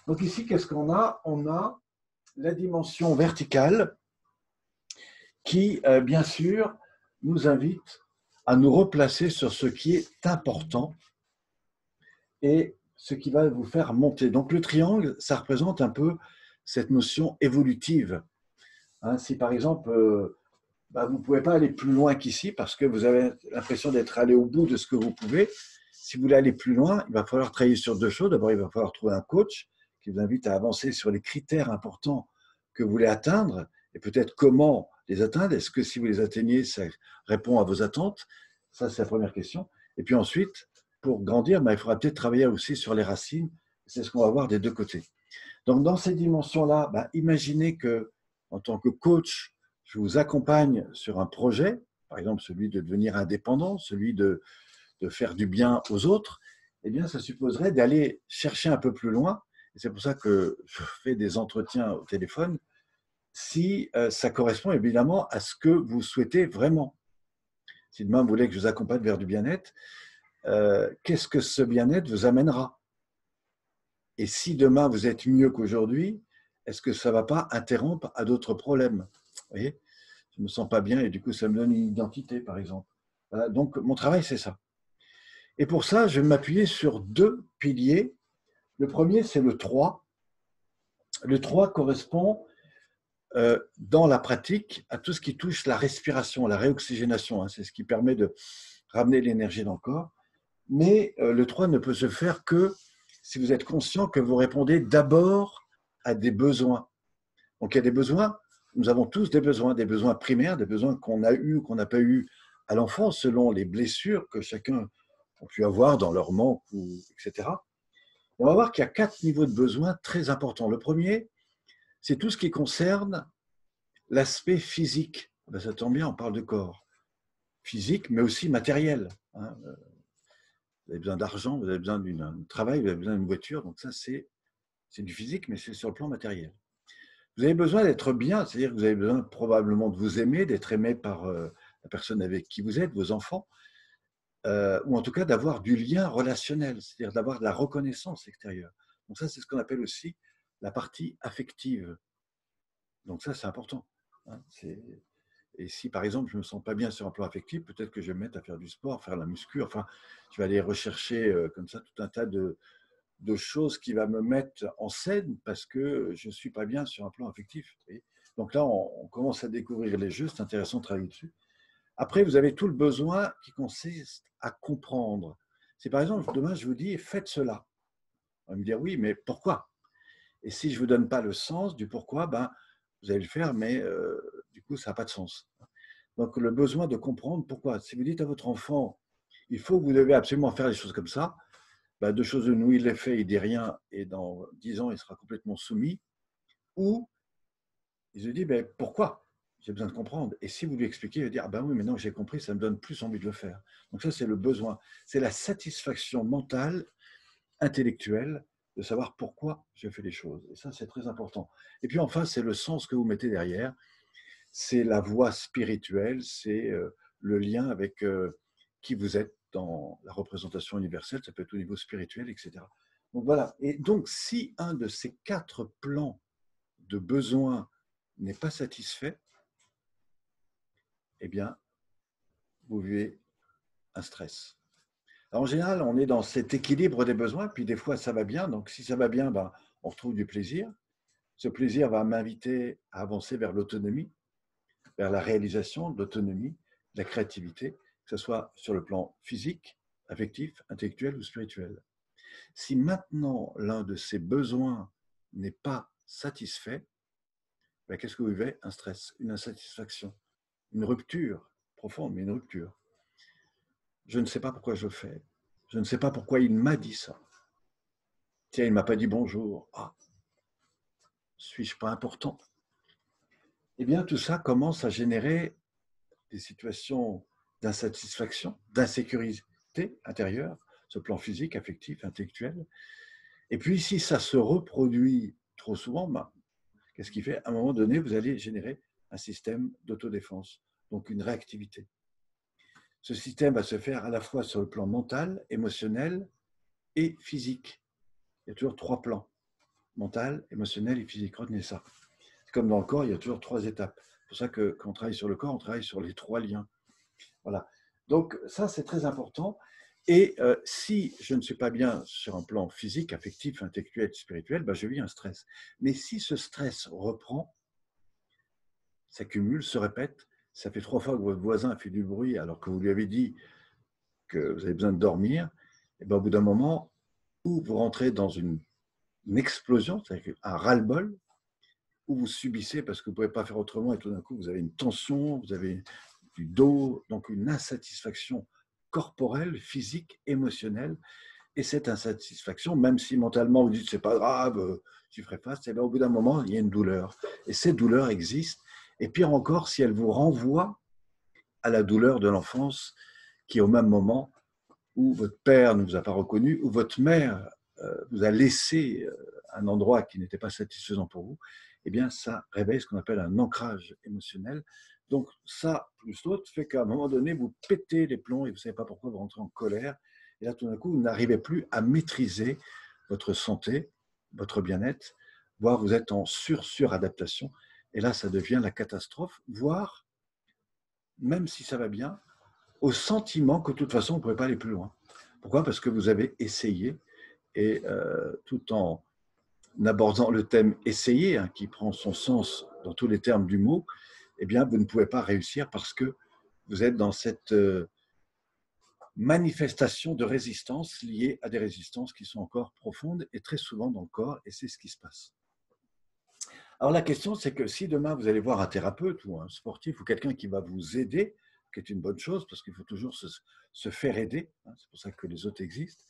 Donc ici, qu'est-ce qu'on a? On a la dimension verticale qui, bien sûr, nous invite à nous replacer sur ce qui est important et ce qui va vous faire monter. Donc le triangle, ça représente un peu cette notion évolutive. Si par exemple, vous ne pouvez pas aller plus loin qu'ici parce que vous avez l'impression d'être allé au bout de ce que vous pouvez. Si vous voulez aller plus loin, il va falloir travailler sur deux choses. D'abord, il va falloir trouver un coach qui vous invite à avancer sur les critères importants que vous voulez atteindre et peut-être comment les atteindre. Est-ce que si vous les atteignez, ça répond à vos attentes? Ça, c'est la première question. Et puis ensuite, pour grandir, il faudra peut-être travailler aussi sur les racines. C'est ce qu'on va voir des deux côtés. Donc, dans ces dimensions-là, imaginez que, en tant que coach, je vous accompagne sur un projet, par exemple celui de devenir indépendant, celui de faire du bien aux autres. Eh bien, ça supposerait d'aller chercher un peu plus loin. Et c'est pour ça que je fais des entretiens au téléphone si ça correspond évidemment à ce que vous souhaitez vraiment. Si demain vous voulez que je vous accompagne vers du bien-être, qu'est-ce que ce bien-être vous amènera? Et si demain vous êtes mieux qu'aujourd'hui, est-ce que ça ne va pas interrompre à d'autres problèmes? Vous voyez, je ne me sens pas bien et du coup ça me donne une identité par exemple. Voilà, donc mon travail c'est ça. Et pour ça, je vais m'appuyer sur deux piliers. Le premier, c'est le 3. Le 3 correspond dans la pratique à tout ce qui touche la respiration, la réoxygénation. Hein, c'est ce qui permet de ramener l'énergie dans le corps. Mais le 3 ne peut se faire que si vous êtes conscient que vous répondez d'abord à des besoins. Donc il y a des besoins, nous avons tous des besoins primaires, des besoins qu'on a eus ou qu'on n'a pas eus à l'enfance, selon les blessures que chacun a pu avoir dans leur manque, etc. On va voir qu'il y a 4 niveaux de besoins très importants. Le premier, c'est tout ce qui concerne l'aspect physique. Ben, ça tombe bien, on parle de corps. Physique, mais aussi matériel. Hein. Vous avez besoin d'argent, vous avez besoin d'un travail, vous avez besoin d'une voiture. Donc ça, c'est du physique, mais c'est sur le plan matériel. Vous avez besoin d'être bien, c'est-à-dire que vous avez besoin probablement de vous aimer, d'être aimé par la personne avec qui vous êtes, vos enfants, ou en tout cas d'avoir du lien relationnel, c'est-à-dire d'avoir de la reconnaissance extérieure. Donc ça, c'est ce qu'on appelle aussi la partie affective. Donc ça, c'est important. Hein, et si, par exemple, je ne me sens pas bien sur un plan affectif, peut-être que je vais me mettre à faire du sport, faire la muscu, enfin, je vais aller rechercher comme ça tout un tas de choses qui va me mettre en scène parce que je ne suis pas bien sur un plan affectif. Donc là, on commence à découvrir les jeux, c'est intéressant de travailler dessus. Après, vous avez tout le besoin qui consiste à comprendre. Si par exemple, demain, je vous dis, faites cela. On va me dire, oui, mais pourquoi? Et si je ne vous donne pas le sens du pourquoi, ben, vous allez le faire, mais du coup, ça n'a pas de sens. Donc, le besoin de comprendre pourquoi. Si vous dites à votre enfant, il faut que vous devez absolument faire les choses comme ça, ben, deux choses une, où il les fait, il ne dit rien, et dans 10 ans, il sera complètement soumis, ou il se dit, ben, pourquoi? J'ai besoin de comprendre. Et si vous lui expliquez, il va dire, ah ben oui, maintenant que j'ai compris, ça me donne plus envie de le faire. Donc ça, c'est le besoin. C'est la satisfaction mentale, intellectuelle, de savoir pourquoi je fais les choses. Et ça, c'est très important. Et puis enfin, c'est le sens que vous mettez derrière. C'est la voie spirituelle, c'est le lien avec qui vous êtes dans la représentation universelle, ça peut être au niveau spirituel, etc. Donc voilà. Et donc, si un de ces 4 plans de besoins n'est pas satisfait, eh bien, vous vivez un stress. Alors, en général, on est dans cet équilibre des besoins, puis des fois, ça va bien. Donc, si ça va bien, ben, on retrouve du plaisir. Ce plaisir va m'inviter à avancer vers l'autonomie, vers la réalisation de l'autonomie, de la créativité, que ce soit sur le plan physique, affectif, intellectuel ou spirituel. Si maintenant l'un de ces besoins n'est pas satisfait, ben, qu'est-ce que vous vivez? Un stress, une insatisfaction, une rupture profonde, mais une rupture. Je ne sais pas pourquoi je le fais. Je ne sais pas pourquoi il m'a dit ça. Tiens, il ne m'a pas dit bonjour. Ah, suis-je pas important? Eh bien, tout ça commence à générer des situations d'insatisfaction, d'insécurité intérieure, ce plan physique, affectif, intellectuel. Et puis, si ça se reproduit trop souvent, ben, qu'est-ce qui fait? À un moment donné, vous allez générer un système d'autodéfense, donc une réactivité. Ce système va se faire à la fois sur le plan mental, émotionnel et physique. Il y a toujours 3 plans, mental, émotionnel et physique. Retenez ça. C'est comme dans le corps, il y a toujours 3 étapes. C'est pour ça que quand on travaille sur le corps, on travaille sur les 3 liens. Voilà. Donc ça, c'est très important. Et si je ne suis pas bien sur un plan physique, affectif, intellectuel, spirituel, ben, je vis un stress. Mais si ce stress reprend, s'accumule, se répète, ça fait 3 fois que votre voisin a fait du bruit alors que vous lui avez dit que vous avez besoin de dormir, et ben, au bout d'un moment, ou vous rentrez dans une explosion, c'est-à-dire un ras-le-bol, ou vous subissez parce que vous ne pouvez pas faire autrement et tout d'un coup, vous avez une tension, vous avez du dos, donc une insatisfaction corporelle, physique, émotionnelle. Et cette insatisfaction, même si mentalement vous dites c'est pas grave, tu ferais face, et bien, au bout d'un moment, il y a une douleur. Et cette douleur existe. Et pire encore, si elle vous renvoie à la douleur de l'enfance, qui au même moment où votre père ne vous a pas reconnu, où votre mère vous a laissé un endroit qui n'était pas satisfaisant pour vous, eh bien, ça réveille ce qu'on appelle un ancrage émotionnel. Donc, ça, plus l'autre, fait qu'à un moment donné, vous pétez les plombs et vous ne savez pas pourquoi vous rentrez en colère. Et là, tout d'un coup, vous n'arrivez plus à maîtriser votre santé, votre bien-être, voire vous êtes en suradaptation. Et là, ça devient la catastrophe, voire, même si ça va bien, au sentiment que de toute façon, vous ne pouvez pas aller plus loin. Pourquoi? Parce que vous avez essayé, et tout en abordant le thème essayer, hein, qui prend son sens dans tous les termes du mot, eh bien, vous ne pouvez pas réussir parce que vous êtes dans cette manifestation de résistance liée à des résistances qui sont encore profondes et très souvent dans le corps, et c'est ce qui se passe. Alors la question, c'est que si demain vous allez voir un thérapeute ou un sportif ou quelqu'un qui va vous aider, qui est une bonne chose parce qu'il faut toujours se faire aider, hein, c'est pour ça que les autres existent,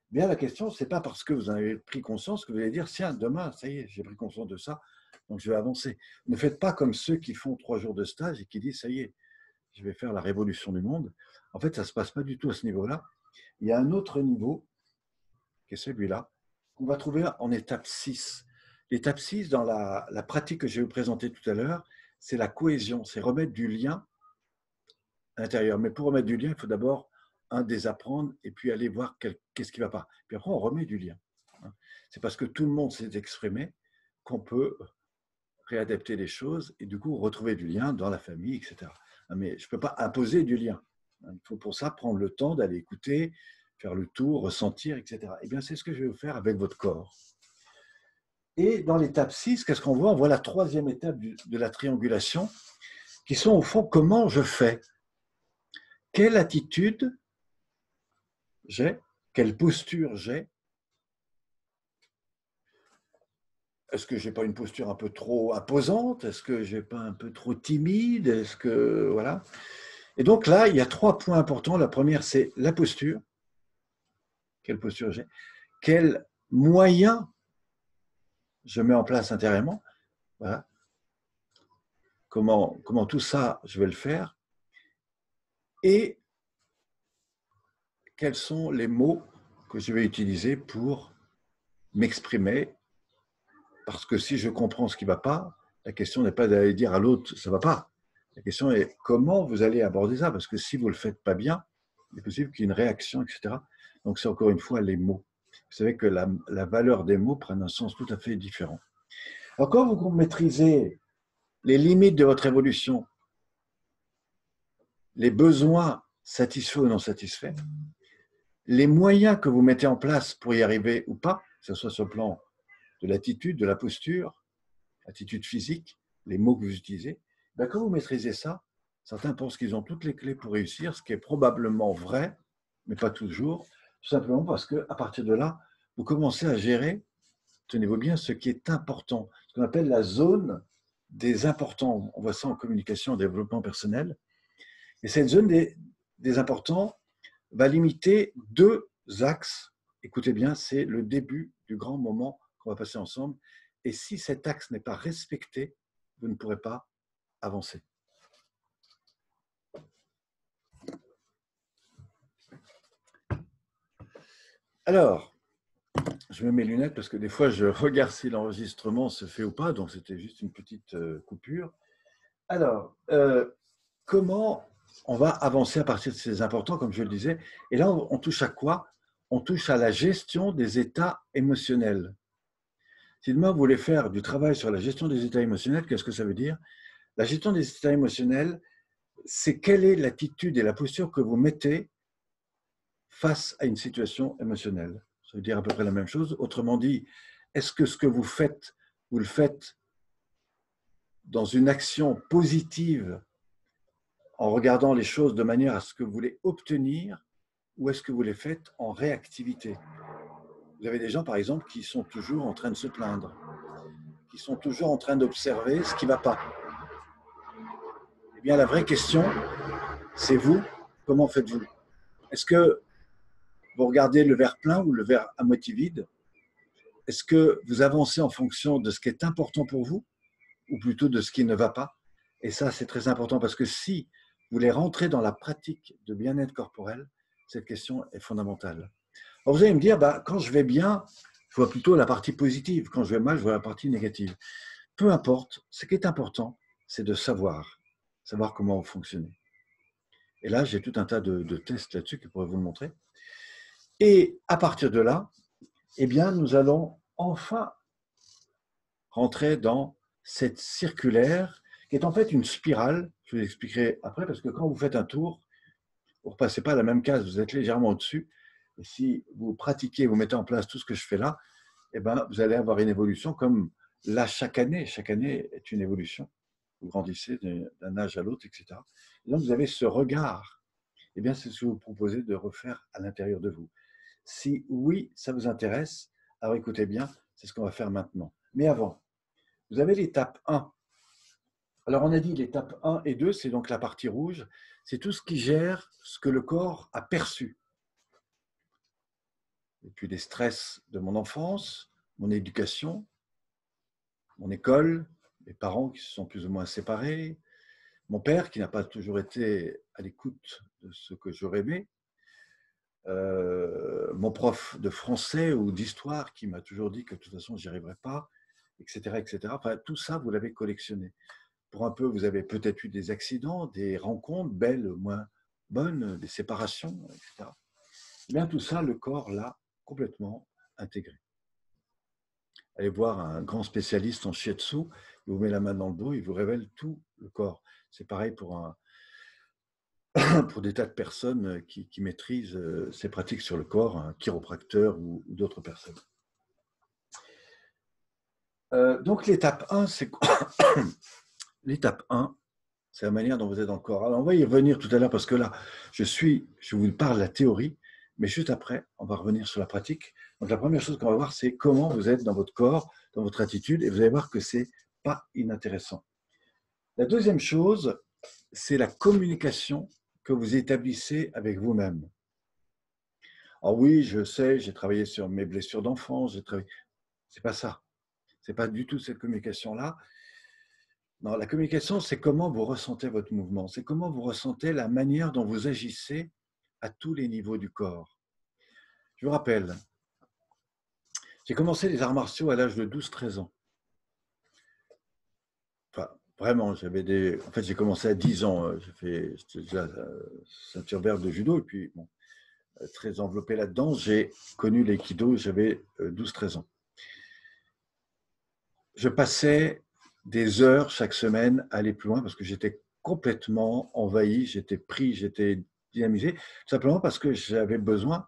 bien la question, ce n'est pas parce que vous en avez pris conscience que vous allez dire, tiens, demain, ça y est, j'ai pris conscience de ça, donc je vais avancer. Ne faites pas comme ceux qui font 3 jours de stage et qui disent, ça y est, je vais faire la révolution du monde. En fait, ça ne se passe pas du tout à ce niveau-là. Il y a un autre niveau, qui est celui-là, qu'on va trouver en étape 6. L'étape 6, dans la pratique que je vais vous présenter tout à l'heure, c'est la cohésion, c'est remettre du lien à l'intérieur. Mais pour remettre du lien, il faut d'abord désapprendre et puis aller voir qu'est-ce qui ne va pas. Puis après, on remet du lien. C'est parce que tout le monde s'est exprimé qu'on peut réadapter les choses et du coup retrouver du lien dans la famille, etc. Mais je ne peux pas imposer du lien. Il faut pour ça prendre le temps d'aller écouter, faire le tour, ressentir, etc. Eh bien, c'est ce que je vais vous faire avec votre corps. Et dans l'étape 6, qu'est-ce qu'on voit? On voit la 3e étape de la triangulation, qui sont au fond comment je fais. Quelle attitude j'ai? Quelle posture j'ai? Est-ce que je n'ai pas une posture un peu trop imposante? Est-ce que je n'ai pas un peu trop timide? Est-ce que voilà. Et donc là, il y a 3 points importants. La première, c'est la posture. Quelle posture j'ai? Quels moyens je mets en place intérieurement? Voilà. Comment tout ça, je vais le faire? Et quels sont les mots que je vais utiliser pour m'exprimer? Parce que si je comprends ce qui ne va pas, la question n'est pas d'aller dire à l'autre « ça ne va pas ». La question est comment vous allez aborder ça? Parce que si vous ne le faites pas bien, il est possible qu'il y ait une réaction, etc. Donc c'est encore une fois les mots. Vous savez que la valeur des mots prend un sens tout à fait différent. Alors quand vous maîtrisez les limites de votre évolution, les besoins satisfaits ou non satisfaits, les moyens que vous mettez en place pour y arriver ou pas, que ce soit sur le plan de l'attitude, de la posture, attitude physique, les mots que vous utilisez, ben quand vous maîtrisez ça, certains pensent qu'ils ont toutes les clés pour réussir, ce qui est probablement vrai, mais pas toujours, tout simplement parce qu'à partir de là, vous commencez à gérer, tenez-vous bien, ce qui est important, ce qu'on appelle la zone des importants. On voit ça en communication, en développement personnel. Et cette zone des importants va limiter 2 axes. Écoutez bien, c'est le début du grand moment qu'on va passer ensemble. Et si cet axe n'est pas respecté, vous ne pourrez pas avancer. Alors, je mets mes lunettes parce que des fois, je regarde si l'enregistrement se fait ou pas, donc c'était juste une petite coupure. Alors, comment on va avancer à partir de ces importants, comme je le disais? Et là, on touche à quoi? On touche à la gestion des états émotionnels. Si demain vous voulez faire du travail sur la gestion des états émotionnels, qu'est-ce que ça veut dire? La gestion des états émotionnels, c'est quelle est l'attitude et la posture que vous mettez face à une situation émotionnelle. Ça veut dire à peu près la même chose. Autrement dit, est-ce que ce que vous faites, vous le faites dans une action positive en regardant les choses de manière à ce que vous voulez obtenir, ou est-ce que vous les faites en réactivité? Vous avez des gens, par exemple, qui sont toujours en train de se plaindre, qui sont toujours en train d'observer ce qui ne va pas. Eh bien, la vraie question, c'est vous, comment faites-vous? Est-ce que vous regardez le verre plein ou le verre à moitié vide? Est-ce que vous avancez en fonction de ce qui est important pour vous ou plutôt de ce qui ne va pas? Et ça, c'est très important parce que si vous voulez rentrer dans la pratique de bien-être corporel, cette question est fondamentale. Alors vous allez me dire, quand je vais bien, je vois plutôt la partie positive. Quand je vais mal, je vois la partie négative. peu importe, ce qui est important, c'est de savoir comment fonctionner. Et là, j'ai tout un tas de tests là-dessus qui pourraient vous le montrer. Et à partir de là, eh bien, nous allons enfin rentrer dans cette circulaire qui est en fait une spirale. Je vous expliquerai après, parce que quand vous faites un tour, vous ne repassez pas à la même case, vous êtes légèrement au-dessus. Et si vous pratiquez, vous mettez en place tout ce que je fais là, eh ben, vous allez avoir une évolution comme là chaque année. Chaque année est une évolution. Vous grandissez d'un âge à l'autre, etc. Et donc, vous avez ce regard. Eh bien, c'est ce que je vous proposez de refaire à l'intérieur de vous. Si oui, ça vous intéresse, alors écoutez bien, c'est ce qu'on va faire maintenant. Mais avant, vous avez l'étape 1. Alors, on a dit l'étape 1 et 2, c'est donc la partie rouge. C'est tout ce qui gère ce que le corps a perçu. Et puis les stress de mon enfance, mon éducation, mon école, mes parents qui se sont plus ou moins séparés, mon père qui n'a pas toujours été à l'écoute de ce que j'aurais aimé, mon prof de français ou d'histoire qui m'a toujours dit que de toute façon j'y arriverais pas, etc., etc. Enfin, tout ça, vous l'avez collectionné. Pour un peu, vous avez peut-être eu des accidents, des rencontres belles, moins bonnes, des séparations, etc. Bien, tout ça, le corps l'a complètement intégré. Allez voir un grand spécialiste en shiatsu, il vous met la main dans le dos, il vous révèle tout le corps. C'est pareil pour des tas de personnes qui maîtrisent ces pratiques sur le corps, un chiropracteur ou d'autres personnes. Donc l'étape 1, c'est l'étape 1, c'est la manière dont vous êtes dans le corps. Alors on va y revenir tout à l'heure parce que là, je vous parle de la théorie, mais juste après, on va revenir sur la pratique. Donc la première chose qu'on va voir, c'est comment vous êtes dans votre corps, dans votre attitude, et vous allez voir que c'est pas inintéressant. La deuxième chose, c'est la communication que vous établissez avec vous-même. Alors oui, je sais, j'ai travaillé sur mes blessures d'enfance, c'est pas ça. C'est pas du tout cette communication-là. Non, la communication, c'est comment vous ressentez votre mouvement, c'est comment vous ressentez la manière dont vous agissez à tous les niveaux du corps. Je vous rappelle, j'ai commencé les arts martiaux à l'âge de 12-13 ans. Enfin, vraiment, en fait, j'ai commencé à 10 ans. J'étais déjà ceinture verte de judo, et puis, bon, très enveloppé là-dedans, j'ai connu l'aïkido, j'avais 12-13 ans. Je passais des heures chaque semaine à aller plus loin parce que j'étais complètement envahi, j'étais pris, j'étais dynamisé, tout simplement parce que j'avais besoin,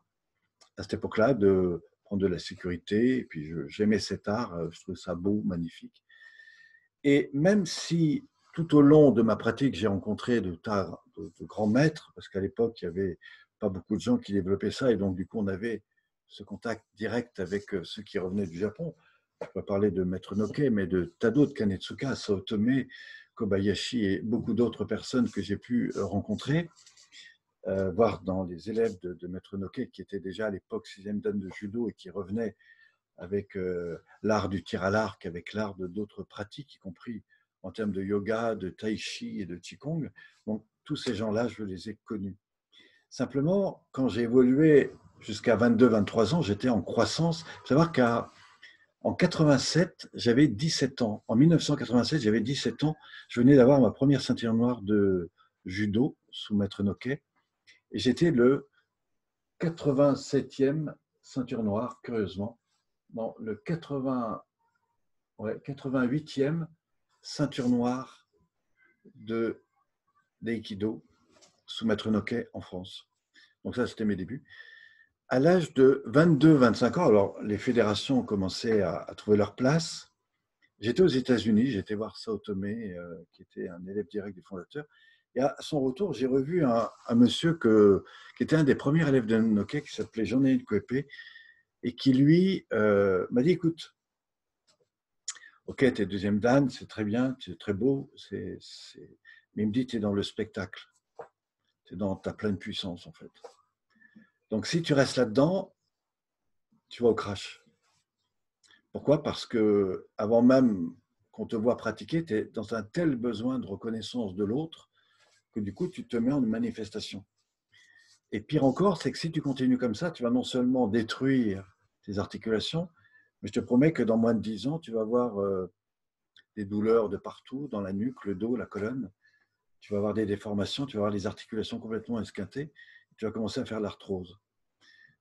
à cette époque-là, de prendre de la sécurité, et puis j'aimais cet art, je trouvais ça beau, magnifique. Et même si tout au long de ma pratique, j'ai rencontré de grands maîtres, parce qu'à l'époque, il n'y avait pas beaucoup de gens qui développaient ça, et donc du coup, on avait ce contact direct avec ceux qui revenaient du Japon. Je peux parler de Maître Noke, mais de Tado de Kanetsuka, Saotome, Kobayashi et beaucoup d'autres personnes que j'ai pu rencontrer, voir dans les élèves de Maître Noke, qui étaient déjà à l'époque 6e dan de judo et qui revenaient avec l'art du tir à l'arc, avec l'art de d'autres pratiques, y compris en termes de yoga, de tai chi et de qigong. Donc, tous ces gens-là, je les ai connus. Simplement, quand j'ai évolué jusqu'à 22-23 ans, j'étais en croissance. Il faut savoir qu'en 87, j'avais 17 ans. En 1987, j'avais 17 ans. Je venais d'avoir ma première ceinture noire de judo sous Maître Noke. Et j'étais le 87e ceinture noire, curieusement. Non, le 88e ceinture noire d'aïkido sous Maître Noke en France. Donc ça, c'était mes débuts. À l'âge de 22-25 ans, alors les fédérations ont commencé à trouver leur place. J'étais aux États-Unis, j'étais voir Saotome, qui était un élève direct du fondateur. Et à son retour, j'ai revu un monsieur qui était un des premiers élèves de Noke, qui s'appelait Jean-Néil Coépé, et qui, lui, m'a dit, écoute, ok, t'es deuxième dan, c'est très bien, c'est très beau, mais il me dit, t'es dans le spectacle, t'es dans ta pleine puissance, en fait. Donc, si tu restes là-dedans, tu vas au crash. Pourquoi? Parce que avant même qu'on te voit pratiquer, tu es dans un tel besoin de reconnaissance de l'autre que du coup, tu te mets en manifestation. Et pire encore, c'est que si tu continues comme ça, tu vas non seulement détruire tes articulations, mais je te promets que dans moins de 10 ans, tu vas avoir des douleurs de partout, dans la nuque, le dos, la colonne. Tu vas avoir des déformations, tu vas avoir les articulations complètement esquintées, tu vas commencer à faire l'arthrose.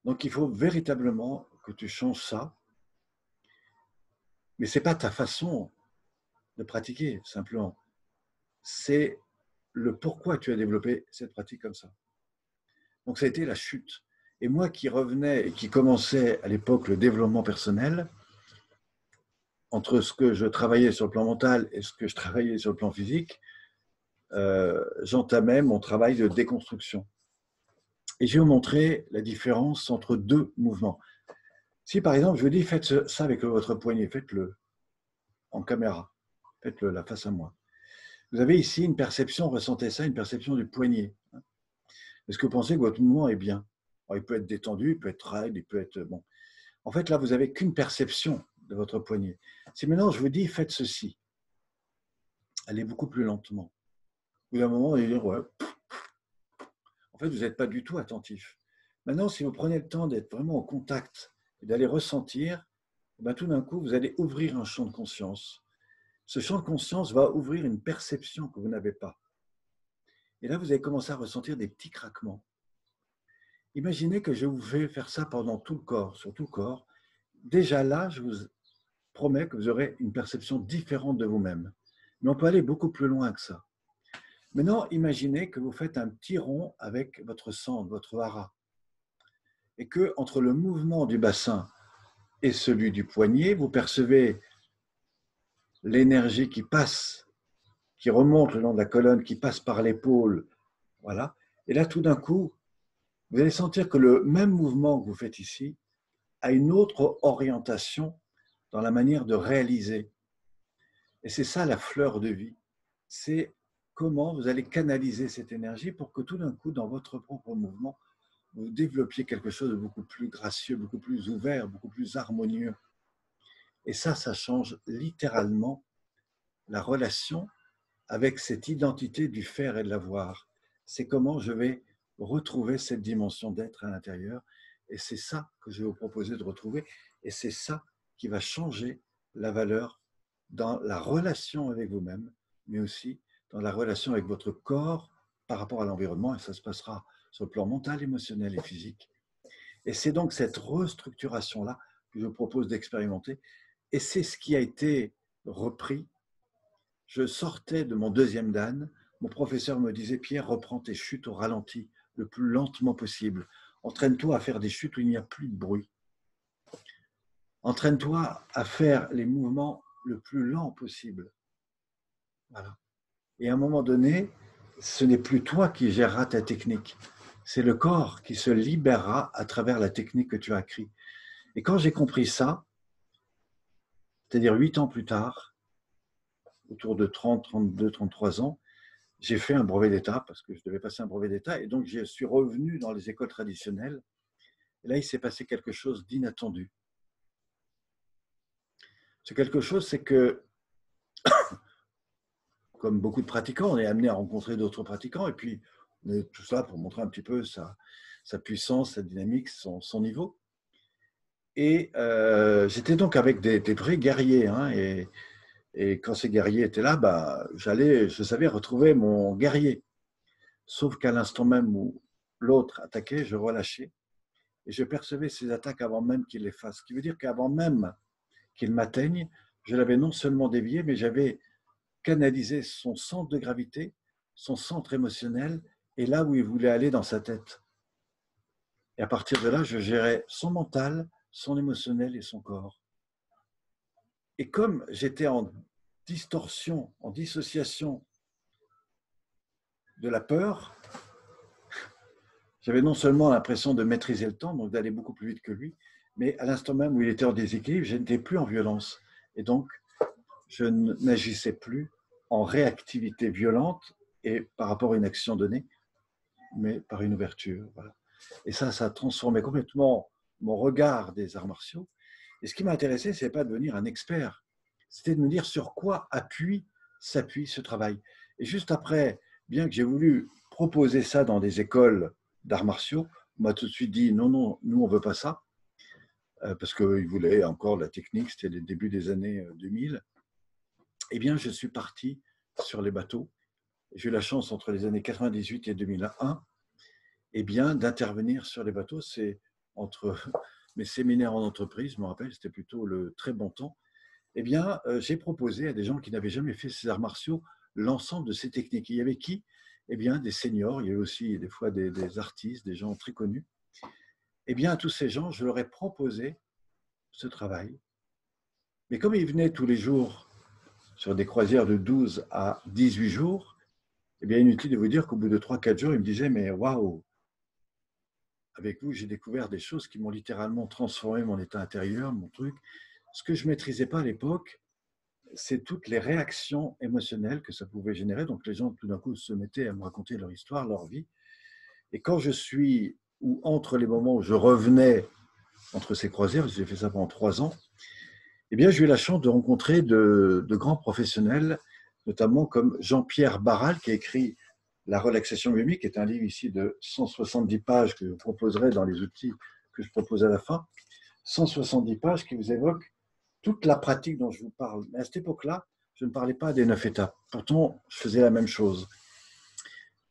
Donc, il faut véritablement que tu changes ça. Mais ce n'est pas ta façon de pratiquer, simplement. C'est le pourquoi tu as développé cette pratique comme ça. Donc, ça a été la chute. Et moi qui revenais et qui commençais à l'époque le développement personnel, entre ce que je travaillais sur le plan mental et ce que je travaillais sur le plan physique, j'entamais mon travail de déconstruction. Et je vais vous montrer la différence entre deux mouvements. Si par exemple, je vous dis, faites ça avec votre poignet, faites-le en caméra, faites-le la face à moi. Vous avez ici une perception, ressentez ça, une perception du poignet. Est-ce que vous pensez que votre mouvement est bien? Alors, il peut être détendu, il peut être raide, il peut être... Bon. En fait, là, vous n'avez qu'une perception de votre poignet. Si maintenant je vous dis, faites ceci, allez beaucoup plus lentement. Au bout d'un moment, vous allez dire, ouais. En fait, vous n'êtes pas du tout attentif. Maintenant, si vous prenez le temps d'être vraiment au contact et d'aller ressentir, ben, tout d'un coup, vous allez ouvrir un champ de conscience. Ce champ de conscience va ouvrir une perception que vous n'avez pas. Et là, vous allez commencer à ressentir des petits craquements. Imaginez que je vous fais faire ça pendant tout le corps, sur tout le corps. Déjà là, je vous promets que vous aurez une perception différente de vous-même. Mais on peut aller beaucoup plus loin que ça. Maintenant, imaginez que vous faites un petit rond avec votre centre, votre hara. Et que entre le mouvement du bassin et celui du poignet, vous percevez l'énergie qui passe, qui remonte le long de la colonne, qui passe par l'épaule. Voilà. Et là, tout d'un coup, vous allez sentir que le même mouvement que vous faites ici a une autre orientation dans la manière de réaliser. Et c'est ça la fleur de vie. C'est comment vous allez canaliser cette énergie pour que tout d'un coup, dans votre propre mouvement, vous développiez quelque chose de beaucoup plus gracieux, beaucoup plus ouvert, beaucoup plus harmonieux. Et ça change littéralement la relation avec cette identité du faire et de l'avoir. C'est comment je vais retrouver cette dimension d'être à l'intérieur. Et c'est ça que je vais vous proposer de retrouver. Et c'est ça qui va changer la valeur dans la relation avec vous-même, mais aussi dans la relation avec votre corps par rapport à l'environnement. Et ça se passera sur le plan mental, émotionnel et physique. Et c'est donc cette restructuration-là que je vous propose d'expérimenter. Et c'est ce qui a été repris. Je sortais de mon deuxième dan. Mon professeur me disait, Pierre, reprends tes chutes au ralenti, le plus lentement possible. Entraîne-toi à faire des chutes où il n'y a plus de bruit. Entraîne-toi à faire les mouvements le plus lent possible. Voilà. Et à un moment donné, ce n'est plus toi qui géreras ta technique. C'est le corps qui se libérera à travers la technique que tu as appris. Et quand j'ai compris ça, c'est-à-dire 8 ans plus tard, autour de 30, 32, 33 ans, j'ai fait un brevet d'État parce que je devais passer un brevet d'État. Et donc, je suis revenu dans les écoles traditionnelles. Et là, il s'est passé quelque chose d'inattendu. Ce quelque chose, c'est que, comme beaucoup de pratiquants, on est amené à rencontrer d'autres pratiquants. Et puis, on est tout ça pour montrer un petit peu sa puissance, sa dynamique, son niveau. Et j'étais donc avec des vrais guerriers. Hein, et quand ces guerriers étaient là, bah, je savais retrouver mon guerrier. Sauf qu'à l'instant même où l'autre attaquait, je relâchais. Et je percevais ses attaques avant même qu'il les fasse. Ce qui veut dire qu'avant même qu'il m'atteigne, je l'avais non seulement dévié, mais j'avais canalisé son centre de gravité, son centre émotionnel, et là où il voulait aller dans sa tête. Et à partir de là, je gérais son mental, son émotionnel et son corps. Et comme j'étais en distorsion, en dissociation de la peur, j'avais non seulement l'impression de maîtriser le temps, donc d'aller beaucoup plus vite que lui, mais à l'instant même où il était en déséquilibre, je n'étais plus en violence. Et donc, je n'agissais plus en réactivité violente et par rapport à une action donnée, mais par une ouverture. Voilà. Et ça a transformé complètement mon regard des arts martiaux. Et ce qui m'a intéressé, ce n'est pas de devenir un expert, c'était de me dire sur quoi s'appuie ce travail. Et juste après, bien que j'ai voulu proposer ça dans des écoles d'arts martiaux, on m'a tout de suite dit non, non, nous on ne veut pas ça, parce qu'ils voulaient encore la technique, c'était le début des années 2000. eh bien, je suis parti sur les bateaux. J'ai eu la chance, entre les années 98 et 2001, eh bien, d'intervenir sur les bateaux. C'est entre mes séminaires en entreprise, je me rappelle, c'était plutôt le très bon temps. Eh bien, j'ai proposé à des gens qui n'avaient jamais fait ces arts martiaux l'ensemble de ces techniques. Il y avait qui? Eh bien, des seniors, il y avait aussi des fois des artistes, des gens très connus. Eh bien, à tous ces gens, je leur ai proposé ce travail. Mais comme ils venaient tous les jours sur des croisières de 12 à 18 jours, eh bien, inutile de vous dire qu'au bout de 3-4 jours, ils me disaient, mais waouh, avec vous, j'ai découvert des choses qui m'ont littéralement transformé mon état intérieur, mon truc. Ce que je ne maîtrisais pas à l'époque, c'est toutes les réactions émotionnelles que ça pouvait générer. Donc, les gens, tout d'un coup, se mettaient à me raconter leur histoire, leur vie. Et quand je suis, ou entre les moments où je revenais entre ces croisières, j'ai fait ça pendant 3 ans, eh bien, j'ai eu la chance de rencontrer de grands professionnels, notamment comme Jean-Pierre Barral, qui a écrit La relaxation myomique, qui est un livre ici de 170 pages que je vous proposerai dans les outils que je propose à la fin. 170 pages qui vous évoquent toute la pratique dont je vous parle. Mais à cette époque-là, je ne parlais pas des 9 étapes. Pourtant, je faisais la même chose.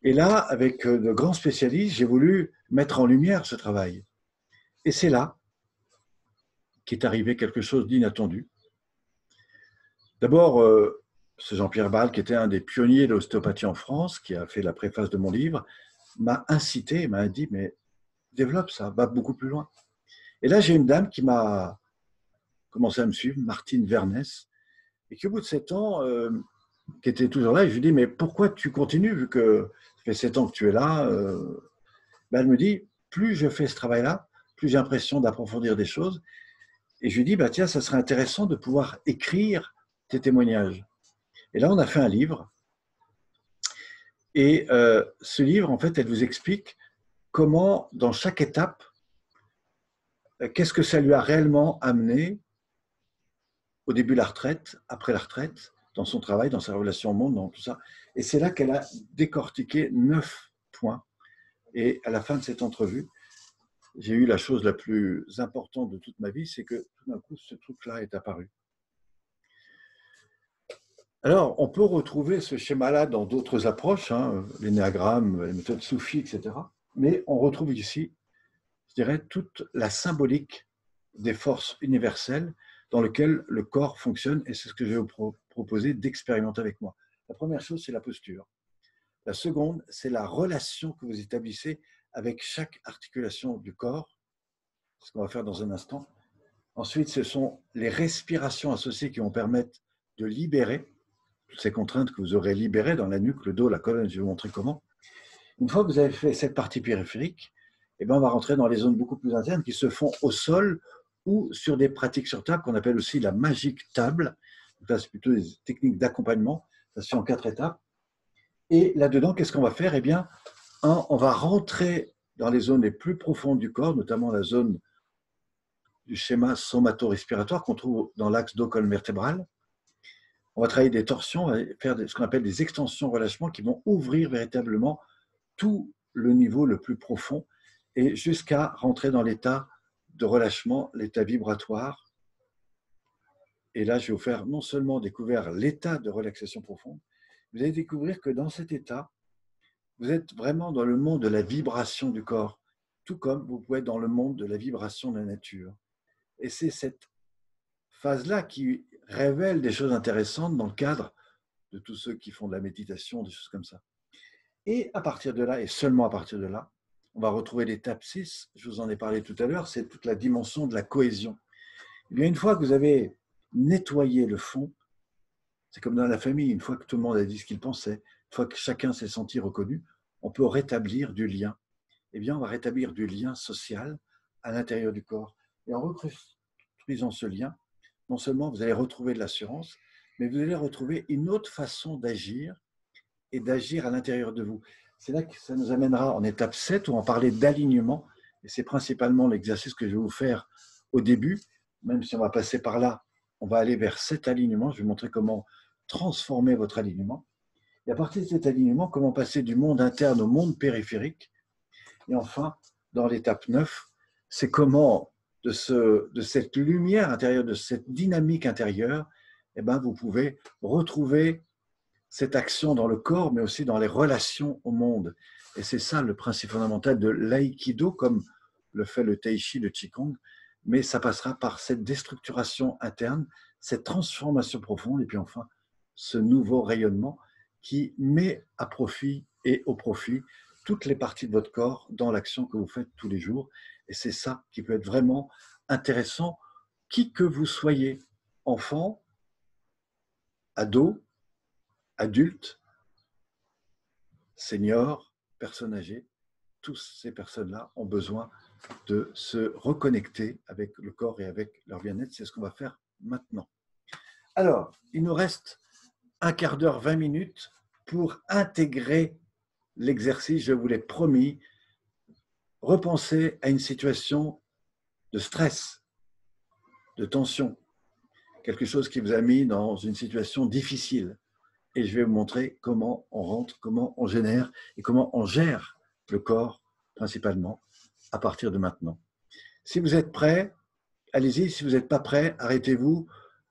Et là, avec de grands spécialistes, j'ai voulu mettre en lumière ce travail. Et c'est là qu'est arrivé quelque chose d'inattendu. D'abord, ce Jean-Pierre Barral, qui était un des pionniers de l'ostéopathie en France, qui a fait la préface de mon livre, m'a incité, m'a dit, mais développe ça, va beaucoup plus loin. Et là, j'ai une dame qui m'a commencé à me suivre, Martine Vernès, et qui au bout de 7 ans, qui était toujours là, et je lui dis, mais pourquoi tu continues, vu que ça fait 7 ans que tu es là ben, elle me dit, plus je fais ce travail-là, plus j'ai l'impression d'approfondir des choses. Et je lui dis, bah, tiens, ça serait intéressant de pouvoir écrire tes témoignages. Et là, on a fait un livre. Et ce livre, en fait, elle vous explique comment, dans chaque étape, qu'est-ce que ça lui a réellement amené au début de la retraite, après la retraite, dans son travail, dans sa relation au monde, dans tout ça. Et c'est là qu'elle a décortiqué 9 points. Et à la fin de cette entrevue, j'ai eu la chose la plus importante de toute ma vie, c'est que tout d'un coup, ce truc-là est apparu. Alors, on peut retrouver ce schéma-là dans d'autres approches, hein, l'énéagramme, les méthodes soufis, etc. Mais on retrouve ici, je dirais, toute la symbolique des forces universelles dans lesquelles le corps fonctionne, et c'est ce que je vais vous proposer d'expérimenter avec moi. La première chose, c'est la posture. La seconde, c'est la relation que vous établissez avec chaque articulation du corps, ce qu'on va faire dans un instant. Ensuite, ce sont les respirations associées qui vont permettre de libérer toutes ces contraintes que vous aurez libérées dans la nuque, le dos, la colonne. Je vais vous montrer comment. Une fois que vous avez fait cette partie périphérique, eh bien, on va rentrer dans les zones beaucoup plus internes qui se font au sol ou sur des pratiques sur table qu'on appelle aussi la magique table. Là, c'est plutôt des techniques d'accompagnement. Ça se fait en 4 étapes. Et là-dedans, qu'est-ce qu'on va faire? Eh bien, on va rentrer dans les zones les plus profondes du corps, notamment la zone du schéma somato-respiratoire qu'on trouve dans l'axe dos-colonne vertébrale. On va travailler des torsions, on va faire ce qu'on appelle des extensions-relâchements qui vont ouvrir véritablement tout le niveau le plus profond et jusqu'à rentrer dans l'état de relâchement, l'état vibratoire. Et là, je vais vous faire non seulement découvrir l'état de relaxation profonde, vous allez découvrir que dans cet état, vous êtes vraiment dans le monde de la vibration du corps, tout comme vous pouvez être dans le monde de la vibration de la nature. Et c'est cette phase-là qui révèle des choses intéressantes dans le cadre de tous ceux qui font de la méditation, des choses comme ça. Et à partir de là, et seulement à partir de là, on va retrouver l'étape 6, je vous en ai parlé tout à l'heure, c'est toute la dimension de la cohésion. Et bien, une fois que vous avez nettoyé le fond, c'est comme dans la famille, une fois que tout le monde a dit ce qu'il pensait, une fois que chacun s'est senti reconnu, on peut rétablir du lien. Eh bien, on va rétablir du lien social à l'intérieur du corps. Et en reconstruisant ce lien, non seulement vous allez retrouver de l'assurance, mais vous allez retrouver une autre façon d'agir et d'agir à l'intérieur de vous. C'est là que ça nous amènera en étape 7 où on parlait d'alignement, et c'est principalement l'exercice que je vais vous faire au début, même si on va passer par là, on va aller vers cet alignement, je vais vous montrer comment transformer votre alignement, et à partir de cet alignement, comment passer du monde interne au monde périphérique, et enfin, dans l'étape 9, c'est comment de cette lumière intérieure, de cette dynamique intérieure, eh ben, vous pouvez retrouver cette action dans le corps, mais aussi dans les relations au monde. Et c'est ça le principe fondamental de l'aïkido, comme le fait le tai chi, le qigong, mais ça passera par cette déstructuration interne, cette transformation profonde, et puis enfin, ce nouveau rayonnement qui met à profit et au profit toutes les parties de votre corps dans l'action que vous faites tous les jours. Et c'est ça qui peut être vraiment intéressant, qui que vous soyez, enfant, ado, adulte, senior, personnes âgées, toutes ces personnes-là ont besoin de se reconnecter avec le corps et avec leur bien-être. C'est ce qu'on va faire maintenant. Alors, il nous reste un quart d'heure, 20 minutes pour intégrer l'exercice, je vous l'ai promis. Repensez à une situation de stress, de tension, quelque chose qui vous a mis dans une situation difficile. Et je vais vous montrer comment on rentre, comment on génère et comment on gère le corps principalement à partir de maintenant. Si vous êtes prêts, allez-y. Si vous n'êtes pas prêts, arrêtez-vous,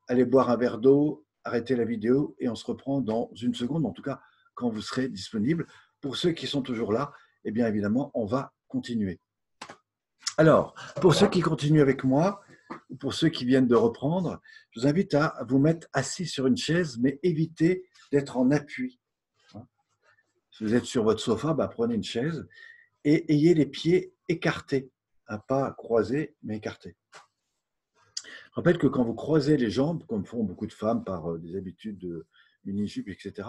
allez boire un verre d'eau, arrêtez la vidéo et on se reprend dans une seconde, en tout cas quand vous serez disponible. Pour ceux qui sont toujours là, eh bien évidemment, on va continuer. Alors, pour ceux qui continuent avec moi, ou pour ceux qui viennent de reprendre, je vous invite à vous mettre assis sur une chaise, mais évitez d'être en appui. Si vous êtes sur votre sofa, prenez une chaise et ayez les pieds écartés, pas croisés, mais écartés. Je rappelle que quand vous croisez les jambes, comme font beaucoup de femmes par des habitudes de mini-jupe, etc.,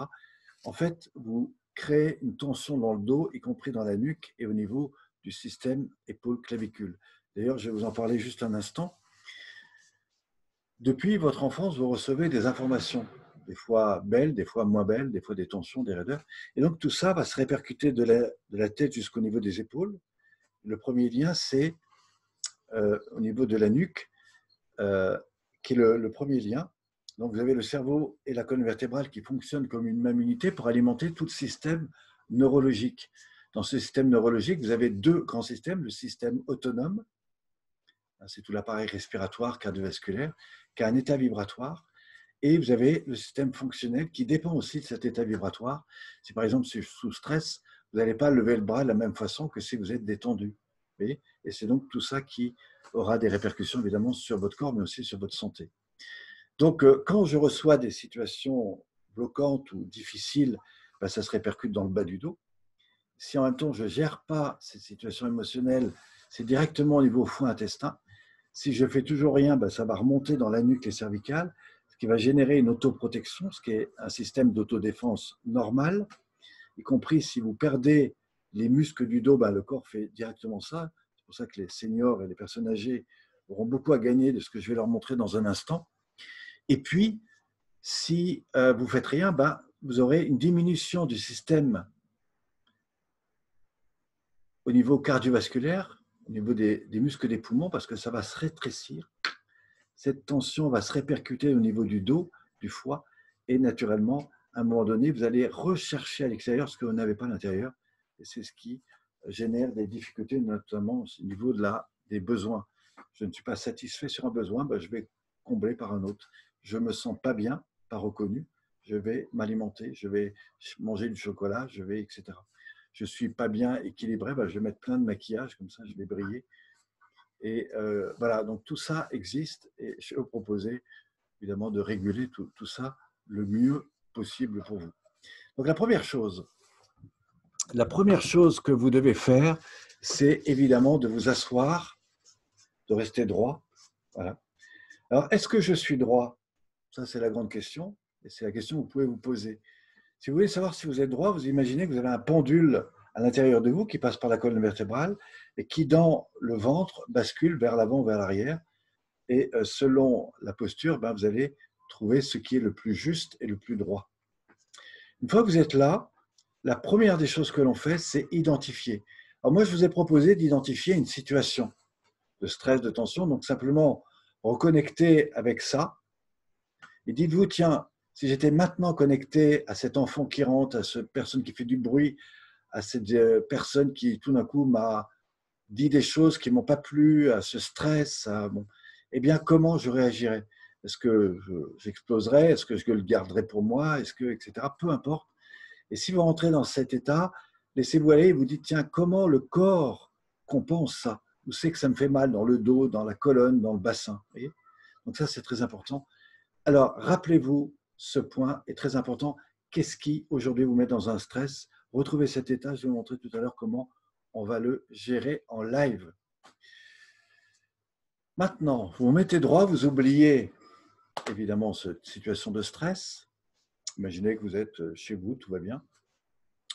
en fait, vous créez une tension dans le dos, y compris dans la nuque et au niveau du système épaule-clavicule. D'ailleurs, je vais vous en parler juste un instant. Depuis votre enfance, vous recevez des informations, des fois belles, des fois moins belles, des fois des tensions, des raideurs. Et donc, tout ça va se répercuter de la tête jusqu'au niveau des épaules. Le premier lien, c'est au niveau de la nuque, qui est le premier lien. Donc, vous avez le cerveau et la colonne vertébrale qui fonctionnent comme une même unité pour alimenter tout le système neurologique. Dans ce système neurologique, vous avez deux grands systèmes. Le système autonome, c'est tout l'appareil respiratoire, cardiovasculaire, qui a un état vibratoire. Et vous avez le système fonctionnel qui dépend aussi de cet état vibratoire. Si par exemple, sous stress, vous n'allez pas lever le bras de la même façon que si vous êtes détendu. Et c'est donc tout ça qui aura des répercussions évidemment sur votre corps, mais aussi sur votre santé. Donc, quand je reçois des situations bloquantes ou difficiles, ça se répercute dans le bas du dos. Si en même temps, je ne gère pas ces situations émotionnelles, c'est directement au niveau foie-intestin. Si je ne fais toujours rien, ça va remonter dans la nuque et cervicale, ce qui va générer une autoprotection, ce qui est un système d'autodéfense normal, y compris si vous perdez les muscles du dos, le corps fait directement ça. C'est pour ça que les seniors et les personnes âgées auront beaucoup à gagner de ce que je vais leur montrer dans un instant. Et puis, si vous ne faites rien, vous aurez une diminution du système au niveau cardiovasculaire, au niveau des muscles des poumons, parce que ça va se rétrécir. Cette tension va se répercuter au niveau du dos, du foie, et naturellement, à un moment donné, vous allez rechercher à l'extérieur ce que vous n'avez pas à l'intérieur. Et c'est ce qui génère des difficultés, notamment au niveau des besoins. Je ne suis pas satisfait sur un besoin, je vais combler par un autre. Je ne me sens pas bien, pas reconnu, je vais m'alimenter, je vais manger du chocolat, etc. Je ne suis pas bien équilibré, je vais mettre plein de maquillage, comme ça je vais briller. Et voilà, donc tout ça existe et je vais vous proposer évidemment de réguler tout ça le mieux possible pour vous. Donc la première chose que vous devez faire, c'est évidemment de vous asseoir, de rester droit. Voilà. Alors, est-ce que je suis droit? Ça, c'est la grande question et c'est la question que vous pouvez vous poser. Si vous voulez savoir si vous êtes droit, vous imaginez que vous avez un pendule à l'intérieur de vous qui passe par la colonne vertébrale et qui, dans le ventre, bascule vers l'avant ou vers l'arrière. Et selon la posture, vous allez trouver ce qui est le plus juste et le plus droit. Une fois que vous êtes là, la première des choses que l'on fait, c'est identifier. Alors moi, je vous ai proposé d'identifier une situation de stress, de tension, donc simplement reconnecter avec ça et dites-vous, tiens, si j'étais maintenant connecté à cet enfant qui rentre, à cette personne qui fait du bruit, à cette personne qui tout d'un coup m'a dit des choses qui ne m'ont pas plu, à ce stress, eh bien, comment je réagirais? Est-ce que j'exploserai? Est-ce que je le garderai pour moi? Est-ce que, etc. Peu importe. Et si vous rentrez dans cet état, laissez-vous aller et vous dites, tiens, comment le corps compense ça? Où c'est que ça me fait mal? Dans le dos, dans la colonne, dans le bassin. Vous voyez? Donc ça, c'est très important. Alors, rappelez-vous, ce point est très important. Qu'est-ce qui, aujourd'hui, vous met dans un stress? Retrouvez cet état. Je vais vous montrer tout à l'heure comment on va le gérer en live. Maintenant, vous vous mettez droit, vous oubliez évidemment cette situation de stress. Imaginez que vous êtes chez vous, tout va bien,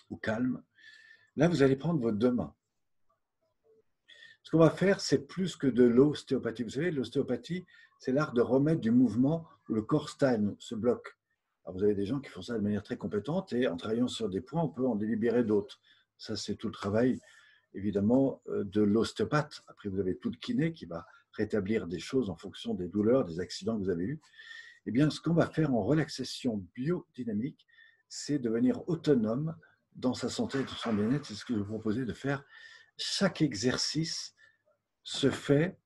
ou calme. Là, vous allez prendre vos deux mains. Ce qu'on va faire, c'est plus que de l'ostéopathie. Vous savez, l'ostéopathie, c'est l'art de remettre du mouvement où le corps stagne, se bloque. Alors, vous avez des gens qui font ça de manière très compétente et en travaillant sur des points, on peut en délibérer d'autres. Ça, c'est tout le travail, évidemment, de l'ostéopathe. Après, vous avez tout le kiné qui va rétablir des choses en fonction des douleurs, des accidents que vous avez eus. Eh bien, ce qu'on va faire en relaxation biodynamique, c'est devenir autonome dans sa santé et dans son bien-être. C'est ce que je vous proposais de faire. Chaque exercice se fait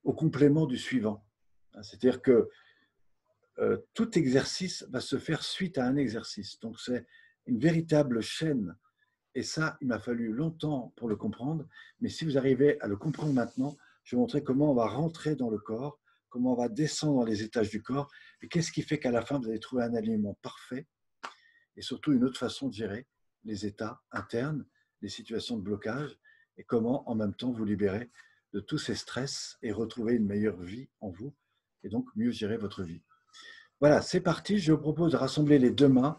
au complément du suivant. C'est-à-dire que tout exercice va se faire suite à un exercice. Donc, c'est une véritable chaîne. Et ça, il m'a fallu longtemps pour le comprendre. Mais si vous arrivez à le comprendre maintenant, je vais vous montrer comment on va rentrer dans le corps, comment on va descendre dans les étages du corps, et qu'est-ce qui fait qu'à la fin, vous allez trouver un alignement parfait, et surtout une autre façon de gérer les états internes, les situations de blocage, et comment en même temps vous libérer de tous ces stress et retrouver une meilleure vie en vous, et donc mieux gérer votre vie. Voilà, c'est parti. Je vous propose de rassembler les deux mains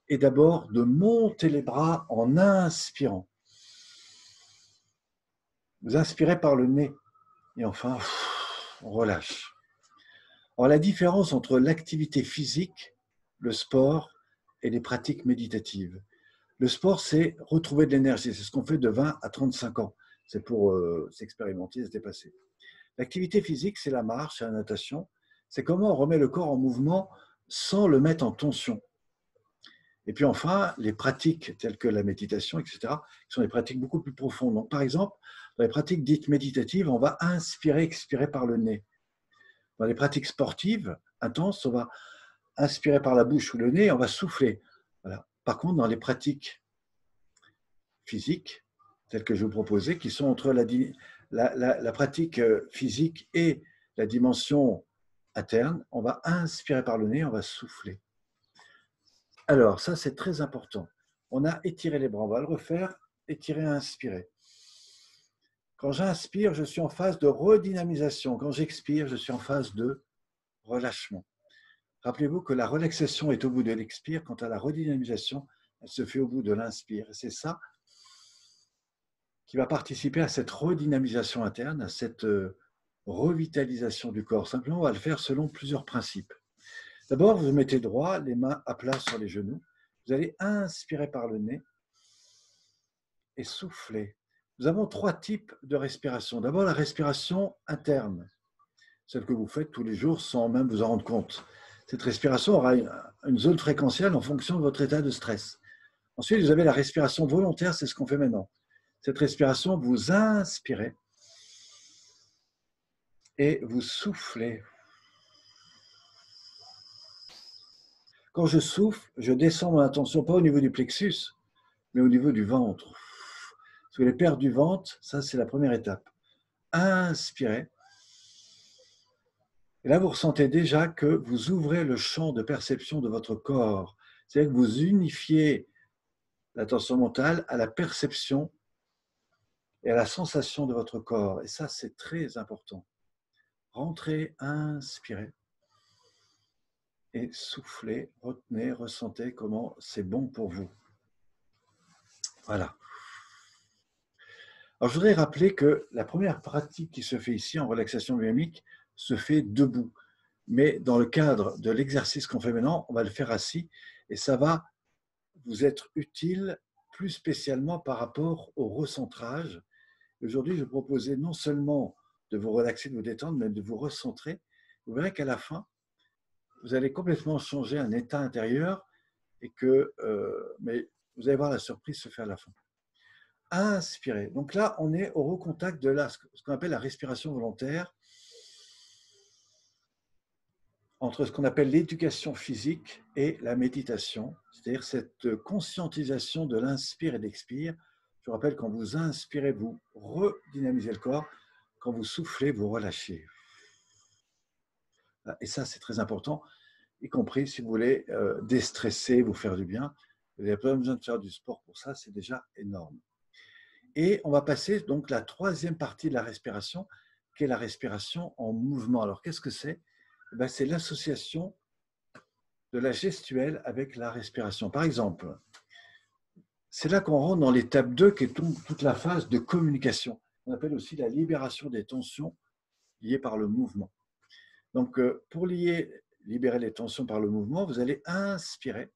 et d'abord de monter les bras en inspirant. Vous inspirez par le nez et enfin, on relâche. Alors, la différence entre l'activité physique, le sport et les pratiques méditatives. Le sport, c'est retrouver de l'énergie. C'est ce qu'on fait de 20 à 35 ans. C'est pour s'expérimenter, se dépasser. L'activité physique, c'est la marche, c'est la natation. C'est comment on remet le corps en mouvement sans le mettre en tension. Et puis enfin, les pratiques telles que la méditation, etc., qui sont des pratiques beaucoup plus profondes. Donc, par exemple, dans les pratiques dites méditatives, on va inspirer, expirer par le nez. Dans les pratiques sportives intenses, on va inspirer par la bouche ou le nez, on va souffler. Voilà. Par contre, dans les pratiques physiques, telles que je vous proposais, qui sont entre la pratique physique et la dimension interne, on va inspirer par le nez, on va souffler. Alors, ça, c'est très important. On a étiré les bras, on va le refaire, étirer, inspirer. Quand j'inspire, je suis en phase de redynamisation. Quand j'expire, je suis en phase de relâchement. Rappelez-vous que la relaxation est au bout de l'expire, quant à la redynamisation, elle se fait au bout de l'inspire. Et c'est ça qui va participer à cette redynamisation interne, à cette revitalisation du corps. Simplement, on va le faire selon plusieurs principes. D'abord, vous vous mettez droit, les mains à plat sur les genoux. Vous allez inspirer par le nez et souffler. Nous avons trois types de respiration. D'abord, la respiration interne, celle que vous faites tous les jours sans même vous en rendre compte. Cette respiration aura une zone fréquentielle en fonction de votre état de stress. Ensuite, vous avez la respiration volontaire, c'est ce qu'on fait maintenant. Cette respiration, vous inspirez et vous soufflez. Quand je souffle, je descends mon attention pas au niveau du plexus, mais au niveau du ventre. Parce que les paires du ventre, ça c'est la première étape. Inspirez. Et là, vous ressentez déjà que vous ouvrez le champ de perception de votre corps. C'est-à-dire que vous unifiez l'attention mentale à la perception et à la sensation de votre corps. Et ça, c'est très important. Rentrez, inspirez et soufflez, retenez, ressentez comment c'est bon pour vous. Voilà. Alors, je voudrais rappeler que la première pratique qui se fait ici en relaxation dynamique se fait debout. Mais dans le cadre de l'exercice qu'on fait maintenant, on va le faire assis et ça va vous être utile plus spécialement par rapport au recentrage. Aujourd'hui, je vais vous proposer non seulement de vous relaxer, de vous détendre, mais de vous recentrer. Vous verrez qu'à la fin, vous allez complètement changer un état intérieur et que, mais vous allez voir la surprise se faire à la fin. Inspirez. Donc là, on est au recontact de ce qu'on appelle la respiration volontaire. entre ce qu'on appelle l'éducation physique et la méditation, c'est-à-dire cette conscientisation de l'inspire et d'expire. Je vous rappelle, quand vous inspirez, vous redynamisez le corps. Quand vous soufflez, vous relâchez. Et ça, c'est très important, y compris si vous voulez déstresser, vous faire du bien. Vous n'avez pas besoin de faire du sport pour ça, c'est déjà énorme. Et on va passer donc la troisième partie de la respiration, qui est la respiration en mouvement. Alors, qu'est-ce que c'est? C'est l'association de la gestuelle avec la respiration. Par exemple, c'est là qu'on rentre dans l'étape 2, qui est toute la phase de communication. On appelle aussi la libération des tensions liées par le mouvement. Donc, pour libérer les tensions par le mouvement, vous allez inspirer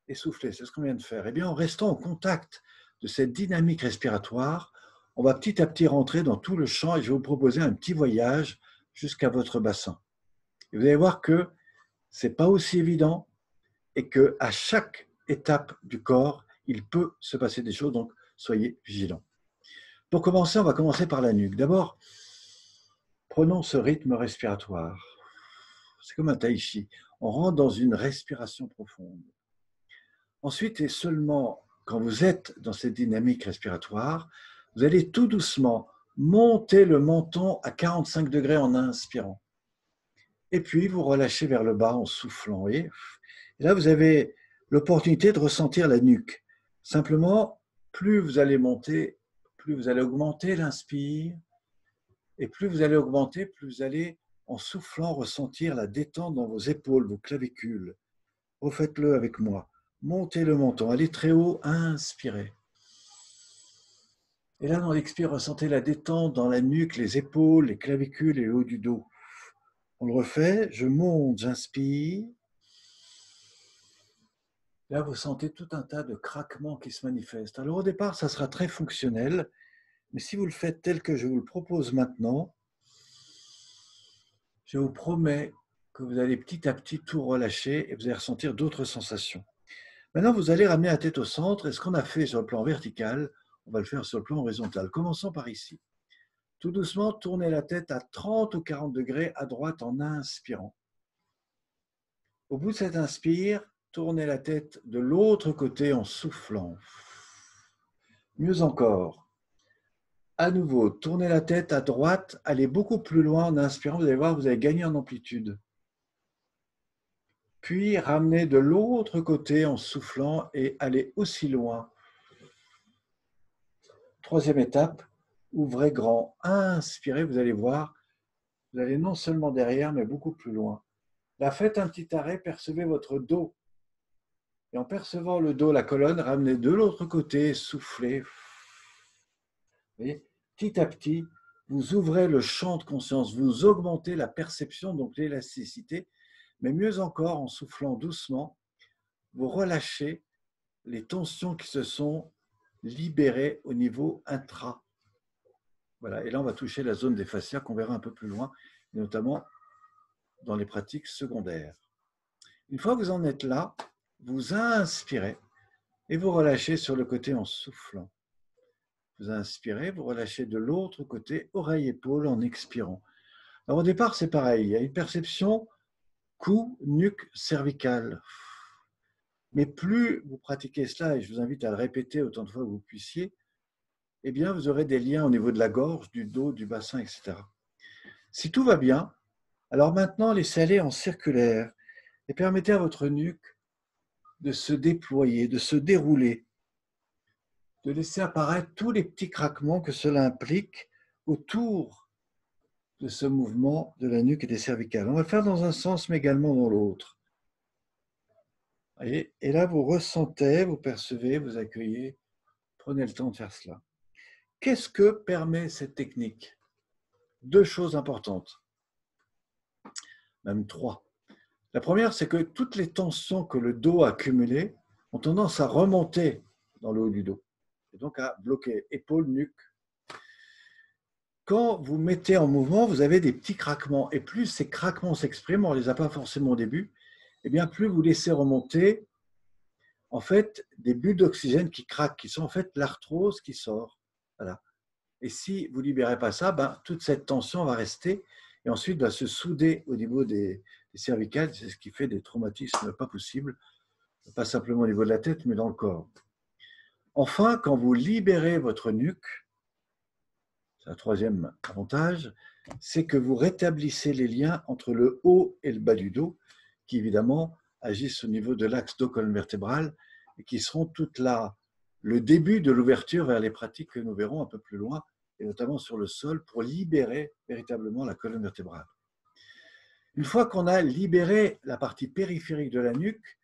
et souffler. C'est ce qu'on vient de faire. Eh bien, en restant en contact de cette dynamique respiratoire, on va petit à petit rentrer dans tout le champ et je vais vous proposer un petit voyage jusqu'à votre bassin. Et vous allez voir que ce n'est pas aussi évident et qu'à chaque étape du corps, il peut se passer des choses, donc soyez vigilants. Pour commencer, on va commencer par la nuque. D'abord, prenons ce rythme respiratoire. C'est comme un tai chi. On rentre dans une respiration profonde. Ensuite, et seulement quand vous êtes dans cette dynamique respiratoire, vous allez tout doucement monter le menton à 45 degrés en inspirant. Et puis, vous relâchez vers le bas en soufflant. Et là, vous avez l'opportunité de ressentir la nuque. Simplement, plus vous allez monter, plus vous allez augmenter l'inspire. Et plus vous allez augmenter, plus vous allez, en soufflant, ressentir la détente dans vos épaules, vos clavicules. Refaites-le avec moi. Montez le menton, allez très haut, inspirez. Et là, dans l'expire, ressentez la détente dans la nuque, les épaules, les clavicules et le haut du dos. On le refait, je monte, j'inspire. Là, vous sentez tout un tas de craquements qui se manifestent. Alors au départ, ça sera très fonctionnel, mais si vous le faites tel que je vous le propose maintenant, je vous promets que vous allez petit à petit tout relâcher et vous allez ressentir d'autres sensations. Maintenant, vous allez ramener la tête au centre et ce qu'on a fait sur le plan vertical, on va le faire sur le plan horizontal. Commençons par ici. Tout doucement, tournez la tête à 30 ou 40 degrés à droite en inspirant. Au bout de cette inspire, tournez la tête de l'autre côté en soufflant. Mieux encore. À nouveau, tournez la tête à droite, allez beaucoup plus loin en inspirant, vous allez voir, vous allez gagner en amplitude. Puis ramenez de l'autre côté en soufflant et allez aussi loin. Troisième étape, ouvrez grand, inspirez, vous allez voir, vous allez non seulement derrière, mais beaucoup plus loin. Là, faites un petit arrêt, percevez votre dos. Et en percevant le dos, la colonne, ramenez de l'autre côté, soufflez. Vous voyez, petit à petit, vous ouvrez le champ de conscience, vous augmentez la perception, donc l'élasticité, mais mieux encore, en soufflant doucement, vous relâchez les tensions qui se sont libérées au niveau intra. Voilà, et là, on va toucher la zone des fascias qu'on verra un peu plus loin, notamment dans les pratiques secondaires. Une fois que vous en êtes là, vous inspirez et vous relâchez sur le côté en soufflant. Vous inspirez, vous relâchez de l'autre côté, oreille-épaule en expirant. Alors au départ, c'est pareil, il y a une perception cou, nuque, cervicale. Mais plus vous pratiquez cela, et je vous invite à le répéter autant de fois que vous puissiez, eh bien vous aurez des liens au niveau de la gorge, du dos, du bassin, etc. Si tout va bien, alors maintenant laissez aller en circulaire et permettez à votre nuque de se déployer, de se dérouler, de laisser apparaître tous les petits craquements que cela implique autour de ce mouvement de la nuque et des cervicales. On va le faire dans un sens, mais également dans l'autre. Et là, vous ressentez, vous percevez, vous accueillez. Prenez le temps de faire cela. Qu'est-ce que permet cette technique? Deux choses importantes, même trois. La première, c'est que toutes les tensions que le dos a accumulées ont tendance à remonter dans le haut du dos, et donc à bloquer épaules, nuque. Quand vous mettez en mouvement, vous avez des petits craquements, et plus ces craquements s'expriment, on ne les a pas forcément au début, et bien plus vous laissez remonter en fait des bulles d'oxygène qui craquent, qui sont en fait l'arthrose qui sort. Voilà. Et si vous ne libérez pas ça, toute cette tension va rester et ensuite va se souder au niveau des cervicales. C'est ce qui fait des traumatismes pas possibles, pas simplement au niveau de la tête, mais dans le corps. Enfin, quand vous libérez votre nuque, c'est un troisième avantage, c'est que vous rétablissez les liens entre le haut et le bas du dos, qui évidemment agissent au niveau de l'axe dos-colonne vertébrale et qui seront toute le début de l'ouverture vers les pratiques que nous verrons un peu plus loin, et notamment sur le sol, pour libérer véritablement la colonne vertébrale. Une fois qu'on a libéré la partie périphérique de la nuque,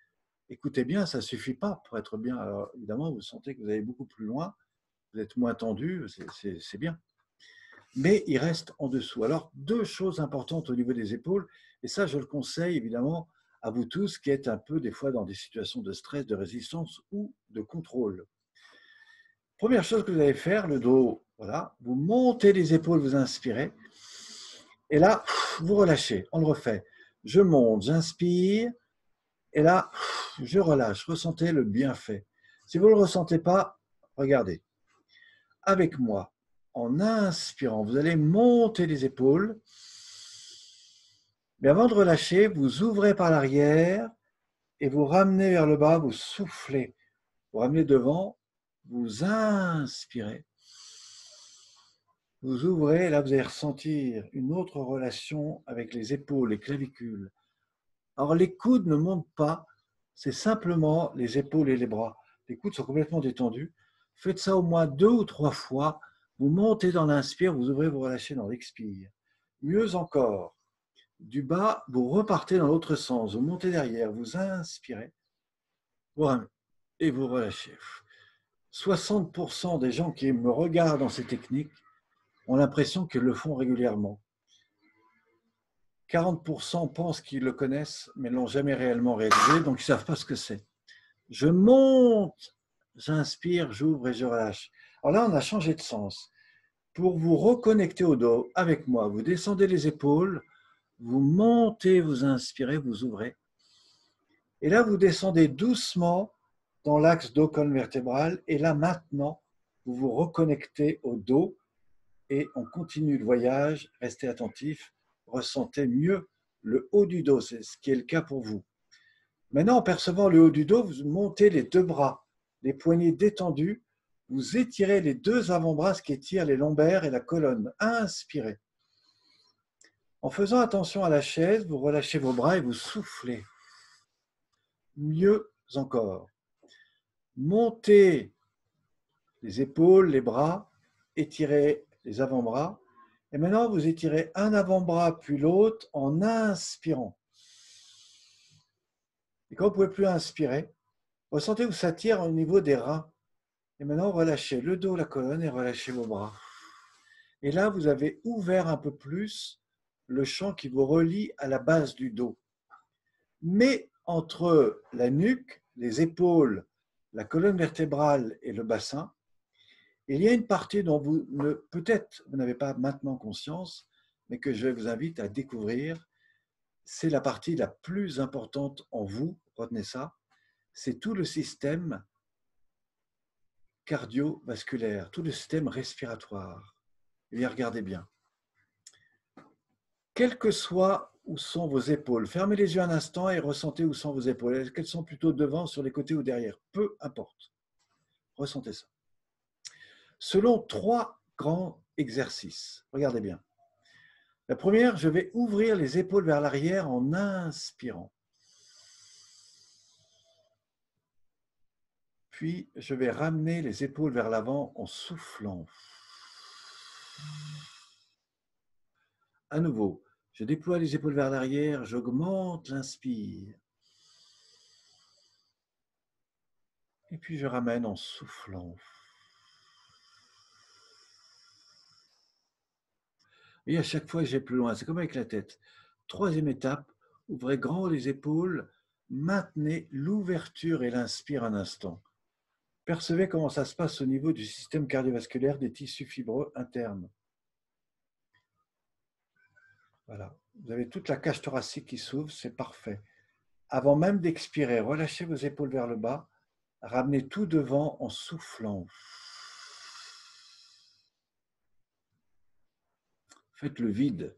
écoutez bien, ça ne suffit pas pour être bien. Alors évidemment, vous sentez que vous allez beaucoup plus loin, vous êtes moins tendu, c'est bien. Mais il reste en dessous. Alors, deux choses importantes au niveau des épaules, et ça, je le conseille évidemment à vous tous qui êtes un peu des fois dans des situations de stress, de résistance ou de contrôle. Première chose que vous allez faire, le dos, voilà, vous montez les épaules, vous inspirez, et là, vous relâchez, on le refait. Je monte, j'inspire, et là, je relâche, ressentez le bienfait. Si vous ne le ressentez pas, regardez. Avec moi, en inspirant, vous allez monter les épaules, mais avant de relâcher, vous ouvrez par l'arrière et vous ramenez vers le bas, vous soufflez, vous ramenez devant, vous inspirez, vous ouvrez, là vous allez ressentir une autre relation avec les épaules, les clavicules. Alors les coudes ne montent pas, c'est simplement les épaules et les bras. Les coudes sont complètement détendus. Faites ça au moins 2 ou 3 fois. Vous montez dans l'inspire, vous ouvrez, vous relâchez dans l'expire. Mieux encore, du bas, vous repartez dans l'autre sens. Vous montez derrière, vous inspirez et vous relâchez. 60% des gens qui me regardent dans ces techniques ont l'impression qu'ils le font régulièrement. 40% pensent qu'ils le connaissent, mais ne l'ont jamais réellement réalisé, donc ils ne savent pas ce que c'est. Je monte, j'inspire, j'ouvre et je relâche. Alors là, on a changé de sens. Pour vous reconnecter au dos, avec moi, vous descendez les épaules, vous montez, vous inspirez, vous ouvrez. Et là, vous descendez doucement dans l'axe dos-colonne vertébrale. Et là, maintenant, vous vous reconnectez au dos et on continue le voyage. Restez attentifs, ressentez mieux le haut du dos. C'est ce qui est le cas pour vous. Maintenant, en percevant le haut du dos, vous montez les deux bras, les poignets détendus. Vous étirez les deux avant-bras, ce qui étire les lombaires et la colonne. Inspirez. En faisant attention à la chaise, vous relâchez vos bras et vous soufflez. Mieux encore. Montez les épaules, les bras, étirez les avant-bras. Et maintenant, vous étirez un avant-bras puis l'autre en inspirant. Et quand vous ne pouvez plus inspirer, ressentez où ça tire au niveau des reins. Et maintenant, relâchez le dos, la colonne et relâchez vos bras. Et là, vous avez ouvert un peu plus le champ qui vous relie à la base du dos. Mais entre la nuque, les épaules, la colonne vertébrale et le bassin, il y a une partie dont peut-être vous n'avez pas maintenant conscience, mais que je vous invite à découvrir. C'est la partie la plus importante en vous, retenez ça, c'est tout le système cardiovasculaire, tout le système respiratoire. Et bien, regardez bien. Quel que soit où sont vos épaules, fermez les yeux un instant et ressentez où sont vos épaules. Est-ce qu'elles sont plutôt devant, sur les côtés ou derrière? Peu importe. Ressentez ça. Selon 3 grands exercices. Regardez bien. La première, je vais ouvrir les épaules vers l'arrière en inspirant. Puis, je vais ramener les épaules vers l'avant en soufflant. À nouveau, je déploie les épaules vers l'arrière, j'augmente l'inspire. Et puis, je ramène en soufflant. Et à chaque fois, j'ai plus loin. C'est comme avec la tête. Troisième étape, ouvrez grand les épaules, maintenez l'ouverture et l'inspire un instant. Percevez comment ça se passe au niveau du système cardiovasculaire des tissus fibreux internes. Voilà. Vous avez toute la cage thoracique qui s'ouvre, c'est parfait. Avant même d'expirer, relâchez vos épaules vers le bas, ramenez tout devant en soufflant. Faites le vide.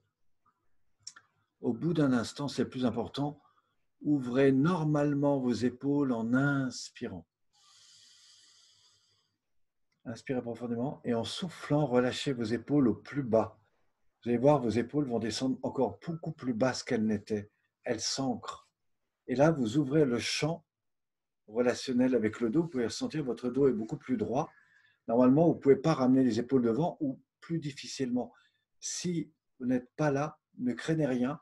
Au bout d'un instant, c'est le plus important, ouvrez normalement vos épaules en inspirant. Inspirez profondément et en soufflant, relâchez vos épaules au plus bas. Vous allez voir, vos épaules vont descendre encore beaucoup plus basses qu'elles n'étaient. Elles s'ancrent. Et là, vous ouvrez le champ relationnel avec le dos. Vous pouvez ressentir que votre dos est beaucoup plus droit. Normalement, vous ne pouvez pas ramener les épaules devant ou plus difficilement. Si vous n'êtes pas là, ne craignez rien.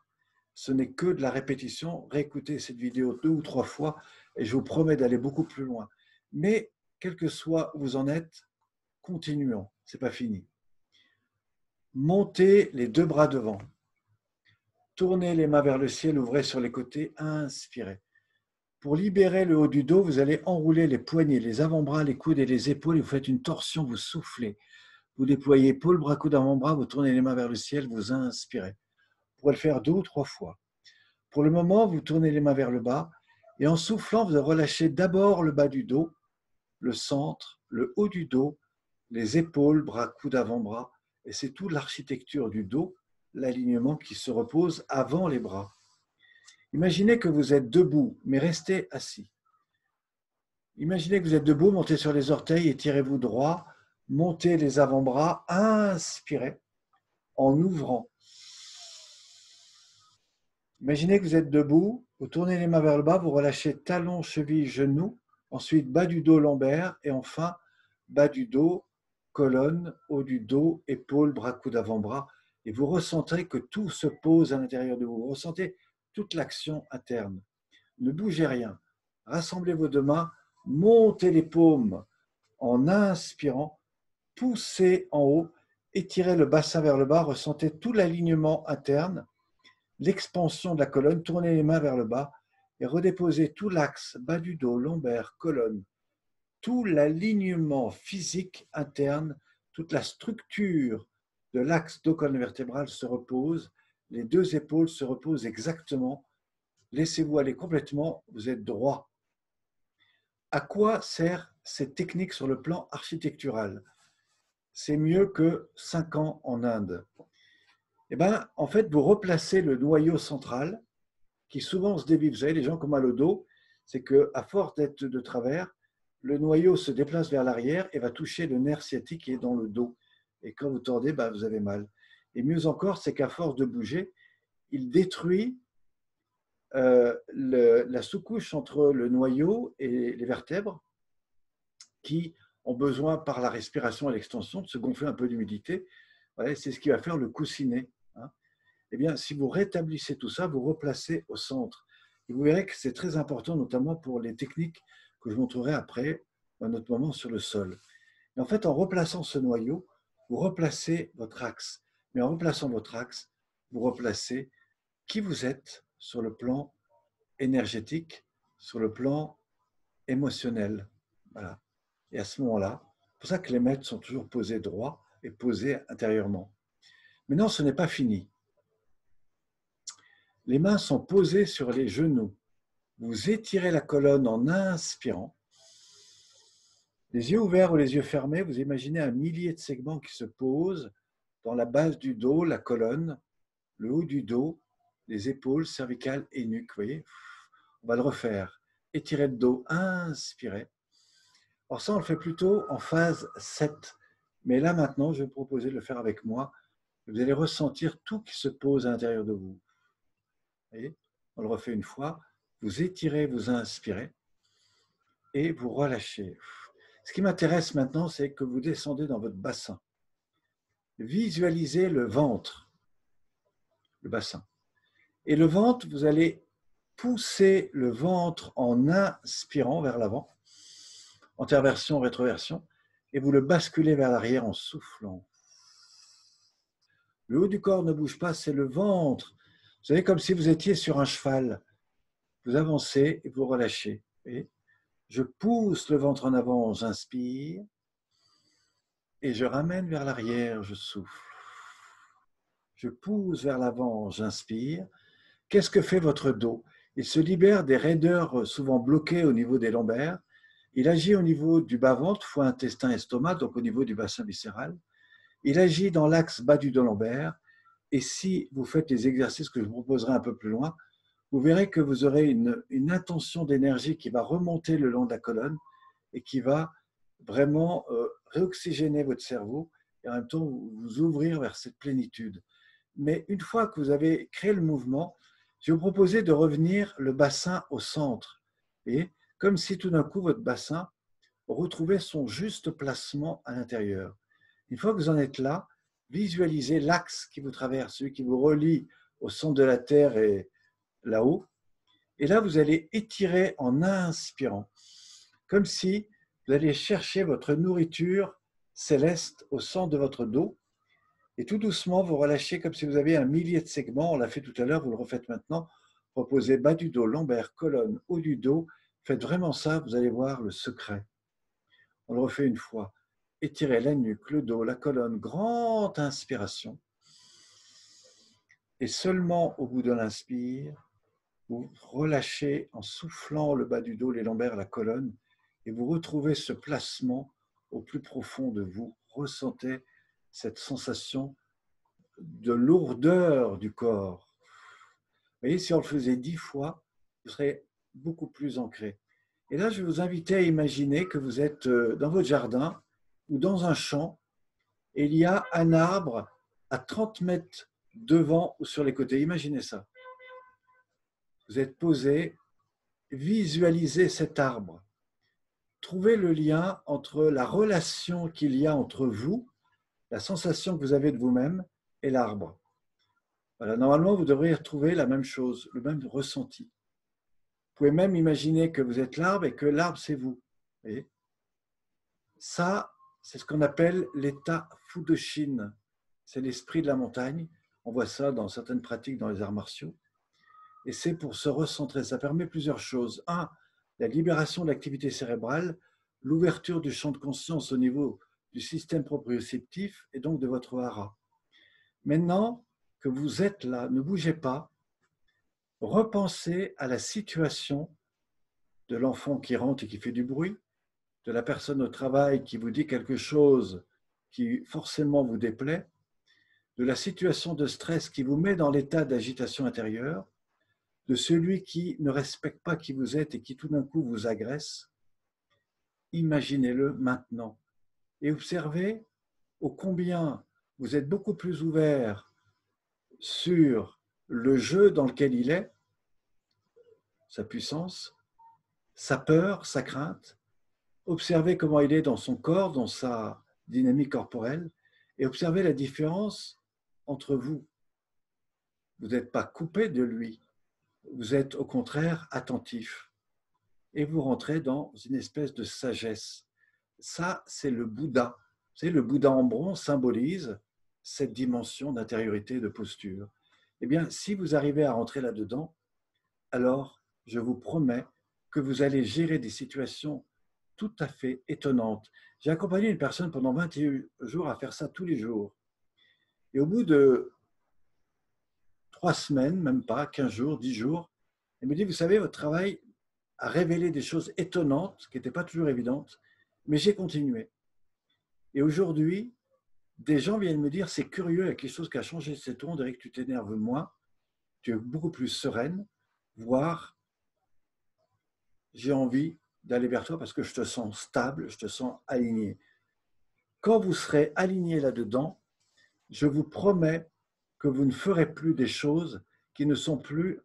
Ce n'est que de la répétition. Réécoutez cette vidéo 2 ou 3 fois et je vous promets d'aller beaucoup plus loin. Mais, quel que soit où vous en êtes, continuons. Ce n'est pas fini. Montez les 2 bras devant. Tournez les mains vers le ciel, ouvrez sur les côtés, inspirez. Pour libérer le haut du dos, vous allez enrouler les poignets, les avant-bras, les coudes et les épaules et vous faites une torsion, vous soufflez. Vous déployez épaules, bras, coudes, avant-bras, vous tournez les mains vers le ciel, vous inspirez. Vous pourrez le faire 2 ou 3 fois. Pour le moment, vous tournez les mains vers le bas et en soufflant, vous relâchez d'abord le bas du dos, le centre, le haut du dos, les épaules, bras, coudes, avant-bras. Et c'est toute l'architecture du dos, l'alignement qui se repose avant les bras. Imaginez que vous êtes debout, mais restez assis. Imaginez que vous êtes debout, montez sur les orteils, étirez-vous droit, montez les avant-bras, inspirez en ouvrant. Imaginez que vous êtes debout, vous tournez les mains vers le bas, vous relâchez talons, chevilles, genoux, ensuite bas du dos, lombaire, et enfin bas du dos, colonne, haut du dos, épaules, bras, coudes, avant-bras, et vous ressentez que tout se pose à l'intérieur de vous. Vous ressentez toute l'action interne. Ne bougez rien. Rassemblez vos 2 mains, montez les paumes en inspirant, poussez en haut, étirez le bassin vers le bas, ressentez tout l'alignement interne, l'expansion de la colonne, tournez les mains vers le bas et redéposez tout l'axe bas du dos, lombaire, colonne, tout l'alignement physique interne, toute la structure de l'axe dos-colonne vertébrale se repose, les 2 épaules se reposent exactement, laissez-vous aller complètement, vous êtes droit. À quoi sert cette technique sur le plan architectural? C'est mieux que 5 ans en Inde. Eh bien, en fait, vous replacez le noyau central, qui souvent se dévie. Vous savez, les gens qui ont mal au dos, c'est qu'à force d'être de travers, le noyau se déplace vers l'arrière et va toucher le nerf sciatique qui est dans le dos. Et quand vous tordez, vous avez mal. Et mieux encore, c'est qu'à force de bouger, il détruit la sous-couche entre le noyau et les vertèbres qui ont besoin, par la respiration et l'extension, de se gonfler un peu d'humidité. Ouais, c'est ce qui va faire le coussinet. Hein. Eh bien, si vous rétablissez tout ça, vous replacez au centre. Et vous verrez que c'est très important, notamment pour les techniques que je montrerai après, à notre moment sur le sol. Et en fait, en replaçant ce noyau, vous replacez votre axe. Mais en replaçant votre axe, vous replacez qui vous êtes sur le plan énergétique, sur le plan émotionnel. Voilà. Et à ce moment-là, c'est pour ça que les maîtres sont toujours posés droit et posés intérieurement. Maintenant, ce n'est pas fini. Les mains sont posées sur les genoux. Vous étirez la colonne en inspirant. Les yeux ouverts ou les yeux fermés, vous imaginez un millier de segments qui se posent dans la base du dos, la colonne, le haut du dos, les épaules, cervicales et nuque. Vous voyez, on va le refaire. Étirez le dos, inspirez. Alors ça, on le fait plutôt en phase 7. Mais là, maintenant, je vais vous proposer de le faire avec moi. Vous allez ressentir tout qui se pose à l'intérieur de vous. Vous voyez, on le refait une fois. Vous étirez, vous inspirez et vous relâchez. Ce qui m'intéresse maintenant, c'est que vous descendez dans votre bassin. Visualisez le ventre, le bassin. Et le ventre, vous allez pousser le ventre en inspirant vers l'avant, antéversion, rétroversion, et vous le basculez vers l'arrière en soufflant. Le haut du corps ne bouge pas, c'est le ventre. Vous savez, comme si vous étiez sur un cheval. Vous avancez et vous relâchez. Et je pousse le ventre en avant, j'inspire. Et je ramène vers l'arrière, je souffle. Je pousse vers l'avant, j'inspire. Qu'est-ce que fait votre dos? Il se libère des raideurs souvent bloquées au niveau des lombaires. Il agit au niveau du bas-ventre, foie, intestin, estomac, donc au niveau du bassin viscéral. Il agit dans l'axe bas du dos lombaire Et si vous faites les exercices que je vous proposerai un peu plus loin, vous verrez que vous aurez une intention d'énergie qui va remonter le long de la colonne et qui va vraiment réoxygéner votre cerveau et en même temps vous ouvrir vers cette plénitude. Mais une fois que vous avez créé le mouvement, je vais vous proposer de revenir le bassin au centre. Et comme si tout d'un coup votre bassin retrouvait son juste placement à l'intérieur. Une fois que vous en êtes là, visualisez l'axe qui vous traverse, celui qui vous relie au centre de la Terre et là-haut. Et là, vous allez étirer en inspirant, comme si vous allez chercher votre nourriture céleste au centre de votre dos. Et tout doucement, vous relâchez comme si vous aviez un millier de segments. On l'a fait tout à l'heure, vous le refaites maintenant. Reposez bas du dos, lombaire, colonne, haut du dos. Faites vraiment ça, vous allez voir le secret. On le refait une fois. Étirez la nuque, le dos, la colonne. Grande inspiration. Et seulement au bout de l'inspire, vous relâchez en soufflant le bas du dos, les lombaires, la colonne. Et vous retrouvez ce placement au plus profond de vous. Ressentez cette sensation de lourdeur du corps. Vous voyez, si on le faisait 10 fois, vous serez beaucoup plus ancré. Et là, je vais vous inviter à imaginer que vous êtes dans votre jardin ou dans un champ et il y a un arbre à 30 mètres devant ou sur les côtés. Imaginez ça. Vous êtes posé, visualisez cet arbre. Trouvez le lien entre la relation qu'il y a entre vous, la sensation que vous avez de vous-même et l'arbre. Voilà, normalement, vous devriez retrouver la même chose, le même ressenti. Vous pouvez même imaginer que vous êtes l'arbre et que l'arbre, c'est vous. Vous voyez ? Ça, c'est ce qu'on appelle l'état Fudoshin. C'est l'esprit de la montagne. On voit ça dans certaines pratiques dans les arts martiaux. Et c'est pour se recentrer. Ça permet plusieurs choses. Un, la libération de l'activité cérébrale, l'ouverture du champ de conscience au niveau du système proprioceptif et donc de votre hara. Maintenant que vous êtes là, ne bougez pas. Repensez à la situation de l'enfant qui rentre et qui fait du bruit, de la personne au travail qui vous dit quelque chose qui forcément vous déplaît, de la situation de stress qui vous met dans l'état d'agitation intérieure, de celui qui ne respecte pas qui vous êtes et qui tout d'un coup vous agresse. Imaginez-le maintenant et observez ô combien vous êtes beaucoup plus ouvert sur le jeu dans lequel il est, sa puissance, sa peur, sa crainte. Observez comment il est dans son corps, dans sa dynamique corporelle, et observez la différence entre vous. Vous n'êtes pas coupé de lui, vous êtes au contraire attentif. Et vous rentrez dans une espèce de sagesse. Ça, c'est le Bouddha. Vous savez, le Bouddha en bronze symbolise cette dimension d'intériorité, de posture. Eh bien, si vous arrivez à rentrer là-dedans, alors je vous promets que vous allez gérer des situations tout à fait étonnantes. J'ai accompagné une personne pendant 21 jours à faire ça tous les jours. Et au bout de 3 semaines, même pas, 15 jours, 10 jours, elle me dit, vous savez, votre travail a révélé des choses étonnantes qui n'étaient pas toujours évidentes, mais j'ai continué. Et aujourd'hui, des gens viennent me dire, c'est curieux, il y a quelque chose qui a changé, c'est toi, on dirait que tu t'énerves moins, tu es beaucoup plus sereine, voire j'ai envie d'aller vers toi parce que je te sens stable, je te sens aligné. Quand vous serez aligné là-dedans, je vous promets que vous ne ferez plus des choses qui ne sont plus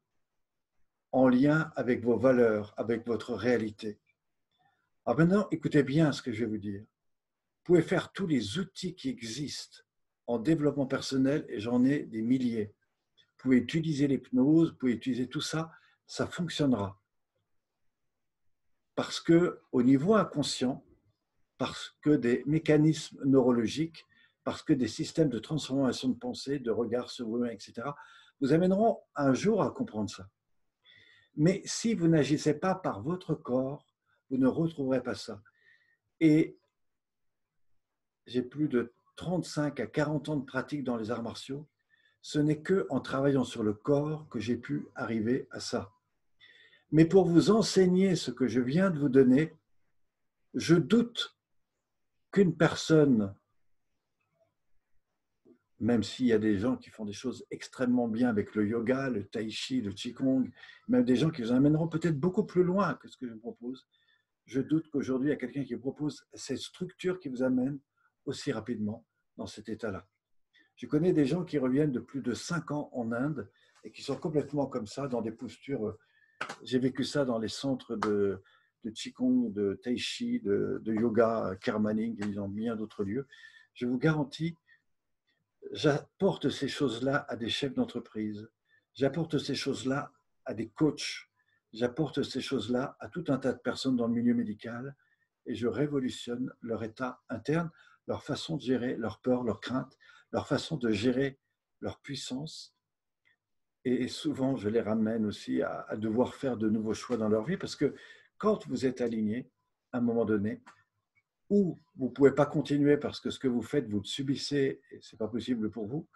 en lien avec vos valeurs, avec votre réalité. Alors maintenant, écoutez bien ce que je vais vous dire. Vous pouvez faire tous les outils qui existent en développement personnel, et j'en ai des milliers. Vous pouvez utiliser l'hypnose, vous pouvez utiliser tout ça, ça fonctionnera. Parce qu'au niveau inconscient, parce que des mécanismes neurologiques, parce que des systèmes de transformation de pensée, de regard sur vous-même, etc., vous amèneront un jour à comprendre ça. Mais si vous n'agissez pas par votre corps, vous ne retrouverez pas ça. Et j'ai plus de 35 à 40 ans de pratique dans les arts martiaux. Ce n'est qu'en travaillant sur le corps que j'ai pu arriver à ça. Mais pour vous enseigner ce que je viens de vous donner, je doute qu'une personne même s'il y a des gens qui font des choses extrêmement bien avec le yoga, le tai chi, le qigong, même des gens qui vous amèneront peut-être beaucoup plus loin que ce que je vous propose, je doute qu'aujourd'hui, il y a quelqu'un qui propose cette structure qui vous amène aussi rapidement dans cet état-là. Je connais des gens qui reviennent de plus de 5 ans en Inde et qui sont complètement comme ça, dans des postures. J'ai vécu ça dans les centres de Qigong, de Tai Chi, de yoga, Kermaning et dans bien d'autres lieux. Je vous garantis, j'apporte ces choses-là à des chefs d'entreprise, j'apporte ces choses-là à des coachs, j'apporte ces choses-là à tout un tas de personnes dans le milieu médical et je révolutionne leur état interne, leur façon de gérer leur peur, leur crainte, leur façon de gérer leur puissance. Et souvent, je les ramène aussi à devoir faire de nouveaux choix dans leur vie parce que quand vous êtes aligné, à un moment donné, ou vous ne pouvez pas continuer parce que ce que vous faites, vous le subissez et ce n'est pas possible pour vous,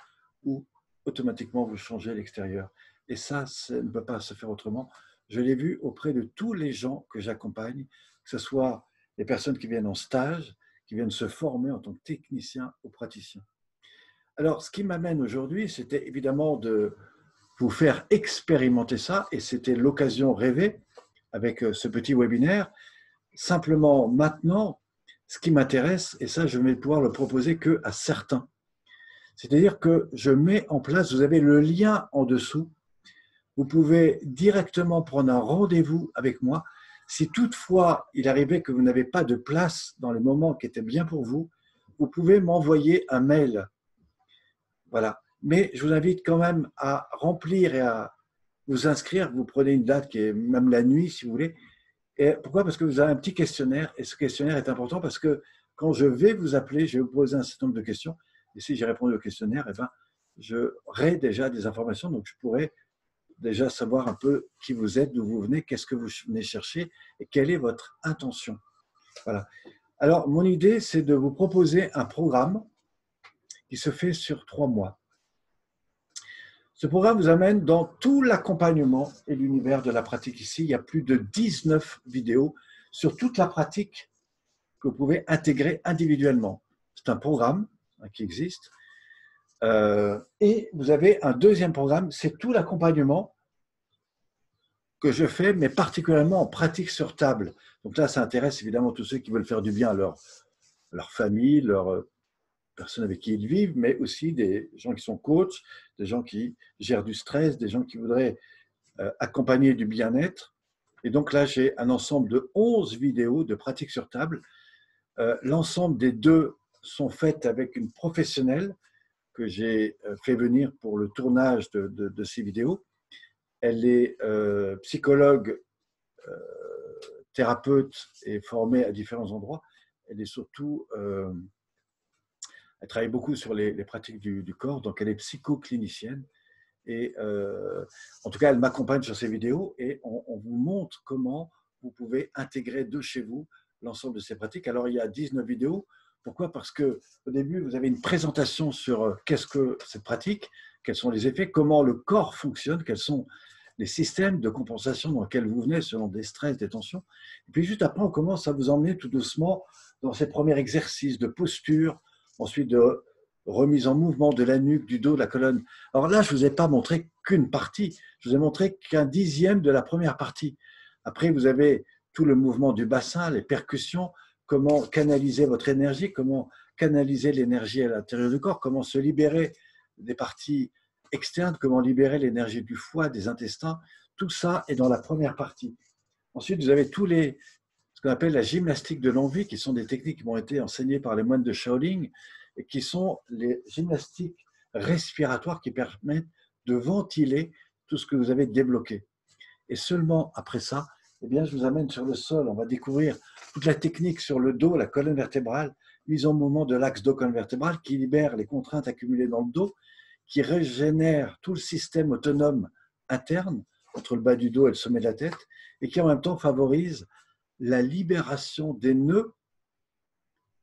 ou automatiquement vous changez à l'extérieur. Et ça ne peut pas se faire autrement. Je l'ai vu auprès de tous les gens que j'accompagne, que ce soit les personnes qui viennent en stage, qui viennent se former en tant que technicien ou praticien. Alors, ce qui m'amène aujourd'hui, c'était évidemment de vous faire expérimenter ça, et c'était l'occasion rêvée avec ce petit webinaire. Simplement, maintenant, ce qui m'intéresse, et ça, je vais pouvoir le proposer qu'à certains. C'est-à-dire que je mets en place, vous avez le lien en dessous, vous pouvez directement prendre un rendez-vous avec moi. Si toutefois il arrivait que vous n'avez pas de place dans les moments qui étaient bien pour vous, vous pouvez m'envoyer un mail. Voilà. Mais je vous invite quand même à remplir et à vous inscrire. Vous prenez une date qui est même la nuit, si vous voulez. Et pourquoi? Parce que vous avez un petit questionnaire. Et ce questionnaire est important parce que quand je vais vous appeler, je vais vous poser un certain nombre de questions. Et si j'ai répondu au questionnaire, eh ben, j'aurai déjà des informations. Donc, je pourrai déjà savoir un peu qui vous êtes, d'où vous venez, qu'est-ce que vous venez chercher et quelle est votre intention. Voilà. Alors, mon idée, c'est de vous proposer un programme qui se fait sur 3 mois. Ce programme vous amène dans tout l'accompagnement et l'univers de la pratique ici. Il y a plus de 19 vidéos sur toute la pratique que vous pouvez intégrer individuellement. C'est un programme qui existe. Et vous avez un deuxième programme, c'est tout l'accompagnement que je fais, mais particulièrement en pratique sur table. Donc là, ça intéresse évidemment tous ceux qui veulent faire du bien à leur famille, leurs personnes avec qui ils vivent, mais aussi des gens qui sont coachs, des gens qui gèrent du stress, des gens qui voudraient accompagner du bien-être. Et donc là, j'ai un ensemble de 11 vidéos de pratique sur table. L'ensemble des 2 sont faites avec une professionnelle que j'ai fait venir pour le tournage de ces vidéos. Elle est psychologue, thérapeute et formée à différents endroits. Elle est surtout, elle travaille beaucoup sur les pratiques du corps, donc elle est psychoclinicienne. Et en tout cas, elle m'accompagne sur ces vidéos et on vous montre comment vous pouvez intégrer de chez vous l'ensemble de ces pratiques. Alors, il y a 19 vidéos. Pourquoi? Parce qu'au début, vous avez une présentation sur qu'est-ce que cette pratique, quels sont les effets, comment le corps fonctionne, quels sont les systèmes de compensation dans lesquels vous venez selon des stress, des tensions. Et puis juste après, on commence à vous emmener tout doucement dans ces premiers exercices de posture, ensuite de remise en mouvement de la nuque, du dos, de la colonne. Alors là, je ne vous ai pas montré qu'une partie, je vous ai montré qu'un dixième de la première partie. Après, vous avez tout le mouvement du bassin, les percussions, comment canaliser votre énergie, comment canaliser l'énergie à l'intérieur du corps, comment se libérer des parties externes, comment libérer l'énergie du foie, des intestins. Tout ça est dans la première partie. Ensuite, vous avez ce qu'on appelle la gymnastique de l'envie, qui sont des techniques qui m'ont été enseignées par les moines de Shaolin, et qui sont les gymnastiques respiratoires qui permettent de ventiler tout ce que vous avez débloqué. Et seulement après ça, eh bien, je vous amène sur le sol. On va découvrir toute la technique sur le dos, la colonne vertébrale, mise en mouvement de l'axe dos-colonne vertébrale qui libère les contraintes accumulées dans le dos, qui régénère tout le système autonome interne entre le bas du dos et le sommet de la tête, et qui en même temps favorise la libération des nœuds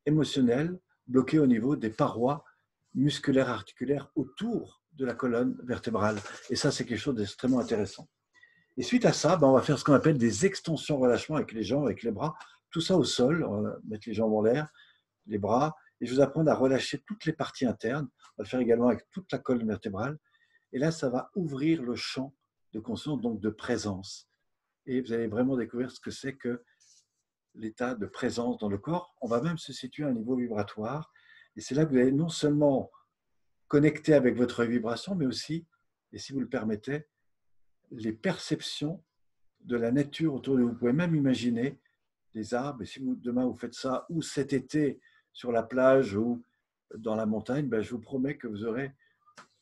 émotionnels bloqués au niveau des parois musculaires articulaires autour de la colonne vertébrale. Et ça, c'est quelque chose d'extrêmement intéressant. Et suite à ça, on va faire ce qu'on appelle des extensions relâchement avec les jambes, avec les bras, tout ça au sol. On va mettre les jambes en l'air, les bras, et je vous apprends à relâcher toutes les parties internes. On va le faire également avec toute la colonne vertébrale. Et là, ça va ouvrir le champ de conscience, donc de présence. Et vous allez vraiment découvrir ce que c'est que l'état de présence dans le corps. On va même se situer à un niveau vibratoire. Et c'est là que vous allez non seulement connecter avec votre vibration, mais aussi, et si vous le permettez, les perceptions de la nature autour de vous. Vous pouvez même imaginer les arbres. Et si vous, demain vous faites ça, ou cet été sur la plage ou dans la montagne, ben, je vous promets que vous aurez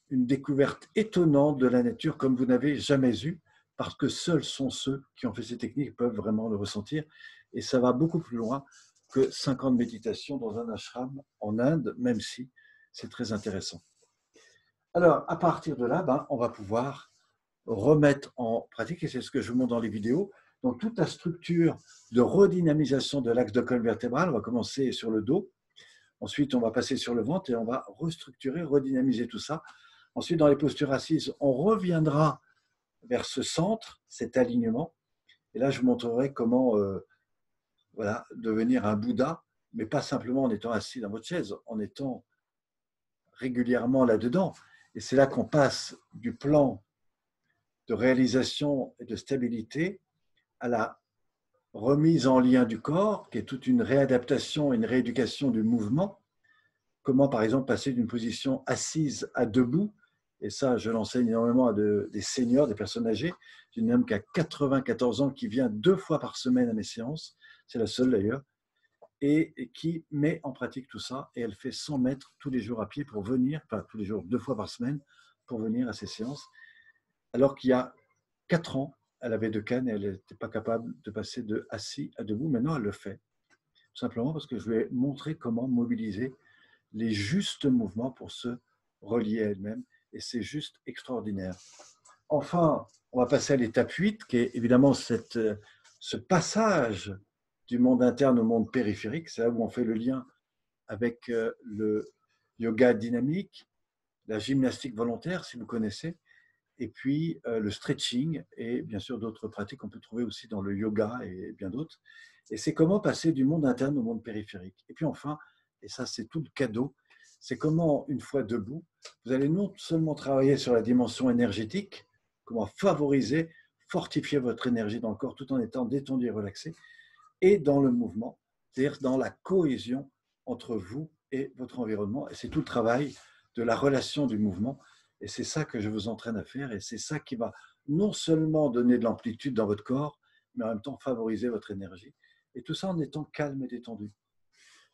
une découverte étonnante de la nature comme vous n'avez jamais eu, parce que seuls sont ceux qui ont fait ces techniques qui peuvent vraiment le ressentir. Et ça va beaucoup plus loin que 5 ans de méditation dans un ashram en Inde, même si c'est très intéressant. Alors, à partir de là, ben, on va pouvoir remettre en pratique, et c'est ce que je vous montre dans les vidéos, donc toute la structure de redynamisation de l'axe de colonne vertébrale. On va commencer sur le dos, ensuite on va passer sur le ventre et on va restructurer, redynamiser tout ça. Ensuite, dans les postures assises, on reviendra vers ce centre, cet alignement, et là je vous montrerai comment voilà, devenir un Bouddha, mais pas simplement en étant assis dans votre chaise, en étant régulièrement là-dedans. Et c'est là qu'on passe du plan de réalisation et de stabilité à la remise en lien du corps, qui est toute une réadaptation et une rééducation du mouvement. Comment, par exemple, passer d'une position assise à debout. Et ça, je l'enseigne énormément à des seniors, des personnes âgées. J'ai une dame qui a 94 ans, qui vient 2 fois par semaine à mes séances. C'est la seule d'ailleurs. Et qui met en pratique tout ça. Et elle fait 100 mètres tous les jours à pied pour venir, enfin tous les jours, 2 fois par semaine, pour venir à ces séances. Alors qu'il y a 4 ans, elle avait 2 cannes et elle n'était pas capable de passer de assis à debout. Maintenant, elle le fait. Tout simplement parce que je lui ai montré comment mobiliser les justes mouvements pour se relier à elle-même. Et c'est juste extraordinaire. Enfin, on va passer à l'étape 8, qui est évidemment ce passage du monde interne au monde périphérique. C'est là où on fait le lien avec le yoga dynamique, la gymnastique volontaire, si vous connaissez, et puis le stretching et bien sûr d'autres pratiques qu'on peut trouver aussi dans le yoga et bien d'autres. Et c'est comment passer du monde interne au monde périphérique. Et puis enfin, et ça c'est tout le cadeau, c'est comment, une fois debout, vous allez non seulement travailler sur la dimension énergétique, comment favoriser, fortifier votre énergie dans le corps tout en étant détendu et relaxé, et dans le mouvement, c'est-à-dire dans la cohésion entre vous et votre environnement. Et c'est tout le travail de la relation du mouvement. Et c'est ça que je vous entraîne à faire. Et c'est ça qui va non seulement donner de l'amplitude dans votre corps, mais en même temps favoriser votre énergie. Et tout ça en étant calme et détendu.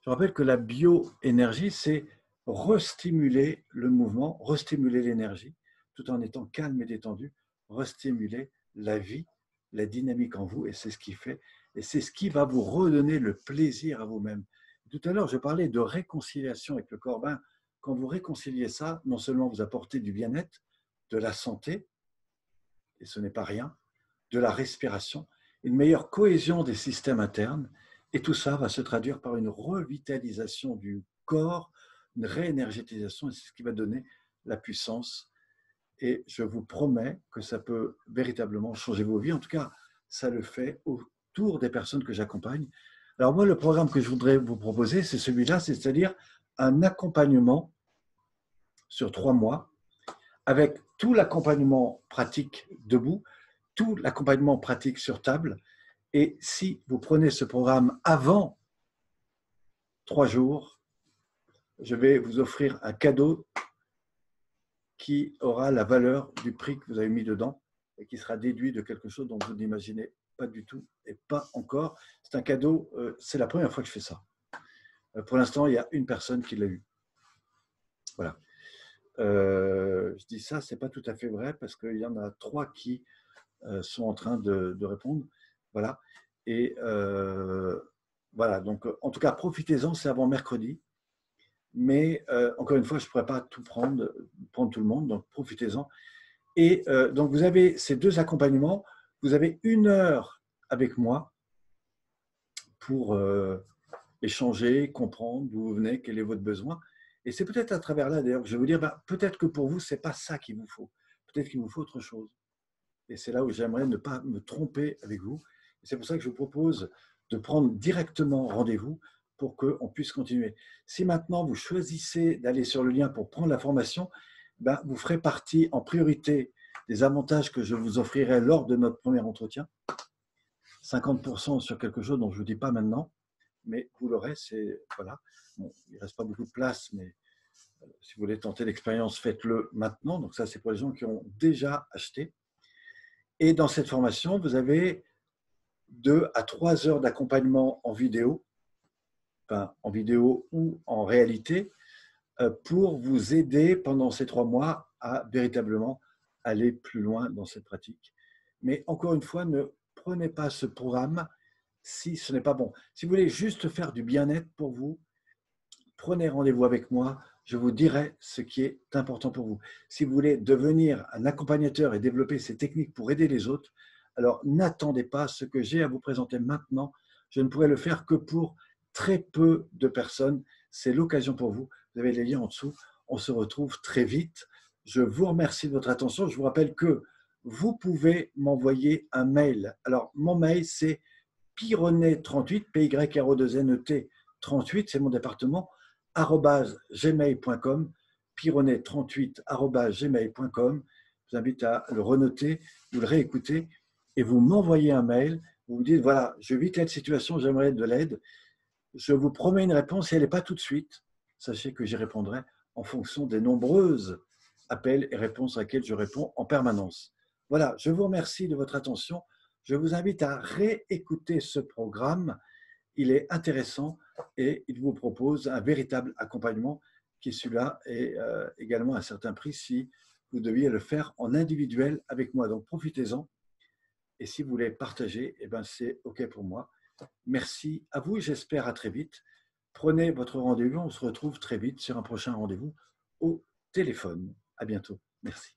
Je rappelle que la bioénergie, c'est restimuler le mouvement, restimuler l'énergie, tout en étant calme et détendu, restimuler la vie, la dynamique en vous, et c'est ce qui fait, et c'est ce qui va vous redonner le plaisir à vous-même. Tout à l'heure, je parlais de réconciliation avec le corps. Ben, quand vous réconciliez ça, non seulement vous apportez du bien-être, de la santé, et ce n'est pas rien, de la respiration, une meilleure cohésion des systèmes internes, et tout ça va se traduire par une revitalisation du corps, une réénergétisation, et c'est ce qui va donner la puissance. Et je vous promets que ça peut véritablement changer vos vies. En tout cas, ça le fait autour des personnes que j'accompagne. Alors moi, le programme que je voudrais vous proposer, c'est celui-là, c'est-à-dire un accompagnement sur 3 mois, avec tout l'accompagnement pratique debout, tout l'accompagnement pratique sur table. Et si vous prenez ce programme avant 3 jours, je vais vous offrir un cadeau qui aura la valeur du prix que vous avez mis dedans et qui sera déduit de quelque chose dont vous n'imaginez pas du tout et pas encore. C'est un cadeau, c'est la première fois que je fais ça. Pour l'instant, il y a une personne qui l'a eu. Voilà. Je dis ça, c'est pas tout à fait vrai parce qu'il y en a 3 qui sont en train de répondre. Voilà. Et voilà. Donc, en tout cas, profitez-en, c'est avant mercredi. Mais encore une fois, je ne pourrais pas tout prendre tout le monde, donc profitez-en. Et donc, vous avez ces 2 accompagnements. Vous avez 1 heure avec moi pour échanger, comprendre d'où vous venez, quel est votre besoin. Et c'est peut-être à travers là, d'ailleurs, que je vais vous dire, peut-être que pour vous, ce n'est pas ça qu'il vous faut. Peut-être qu'il vous faut autre chose. Et c'est là où j'aimerais ne pas me tromper avec vous. Et c'est pour ça que je vous propose de prendre directement rendez-vous pour qu'on puisse continuer. Si maintenant vous choisissez d'aller sur le lien pour prendre la formation, ben, vous ferez partie en priorité des avantages que je vous offrirai lors de notre premier entretien. 50% sur quelque chose dont je ne vous dis pas maintenant, mais vous l'aurez, c'est voilà. Bon, il ne reste pas beaucoup de place, mais si vous voulez tenter l'expérience, faites-le maintenant. Donc ça, c'est pour les gens qui ont déjà acheté. Et dans cette formation, vous avez 2 à 3 heures d'accompagnement en vidéo, enfin, en vidéo ou en réalité, pour vous aider pendant ces 3 mois à véritablement aller plus loin dans cette pratique. Mais encore une fois, ne prenez pas ce programme si ce n'est pas bon. Si vous voulez juste faire du bien-être pour vous, prenez rendez-vous avec moi, je vous dirai ce qui est important pour vous. Si vous voulez devenir un accompagnateur et développer ces techniques pour aider les autres, alors n'attendez pas. Ce que j'ai à vous présenter maintenant, je ne pourrai le faire que pour très peu de personnes. C'est l'occasion pour vous. Vous avez les liens en dessous. On se retrouve très vite. Je vous remercie de votre attention. Je vous rappelle que vous pouvez m'envoyer un mail. Alors, mon mail, c'est pyronet38, P-Y-R-O-2-N-E-T 38, c'est mon département, @gmail.com, pyronet38 @gmail.com. Je vous invite à le renoter, vous le réécouter et vous m'envoyez un mail. Vous me dites, voilà, je vis telle situation, j'aimerais de l'aide. Je vous promets une réponse. Si elle n'est pas tout de suite, sachez que j'y répondrai en fonction des nombreuses appels et réponses auxquels je réponds en permanence. Voilà, je vous remercie de votre attention. Je vous invite à réécouter ce programme. Il est intéressant et il vous propose un véritable accompagnement qui est celui-là et également à un certain prix si vous deviez le faire en individuel avec moi. Donc profitez-en et si vous voulez partager, eh ben, c'est OK pour moi. Merci à vous et j'espère à très vite. Prenez votre rendez-vous, on se retrouve très vite sur un prochain rendez-vous au téléphone. À bientôt. Merci.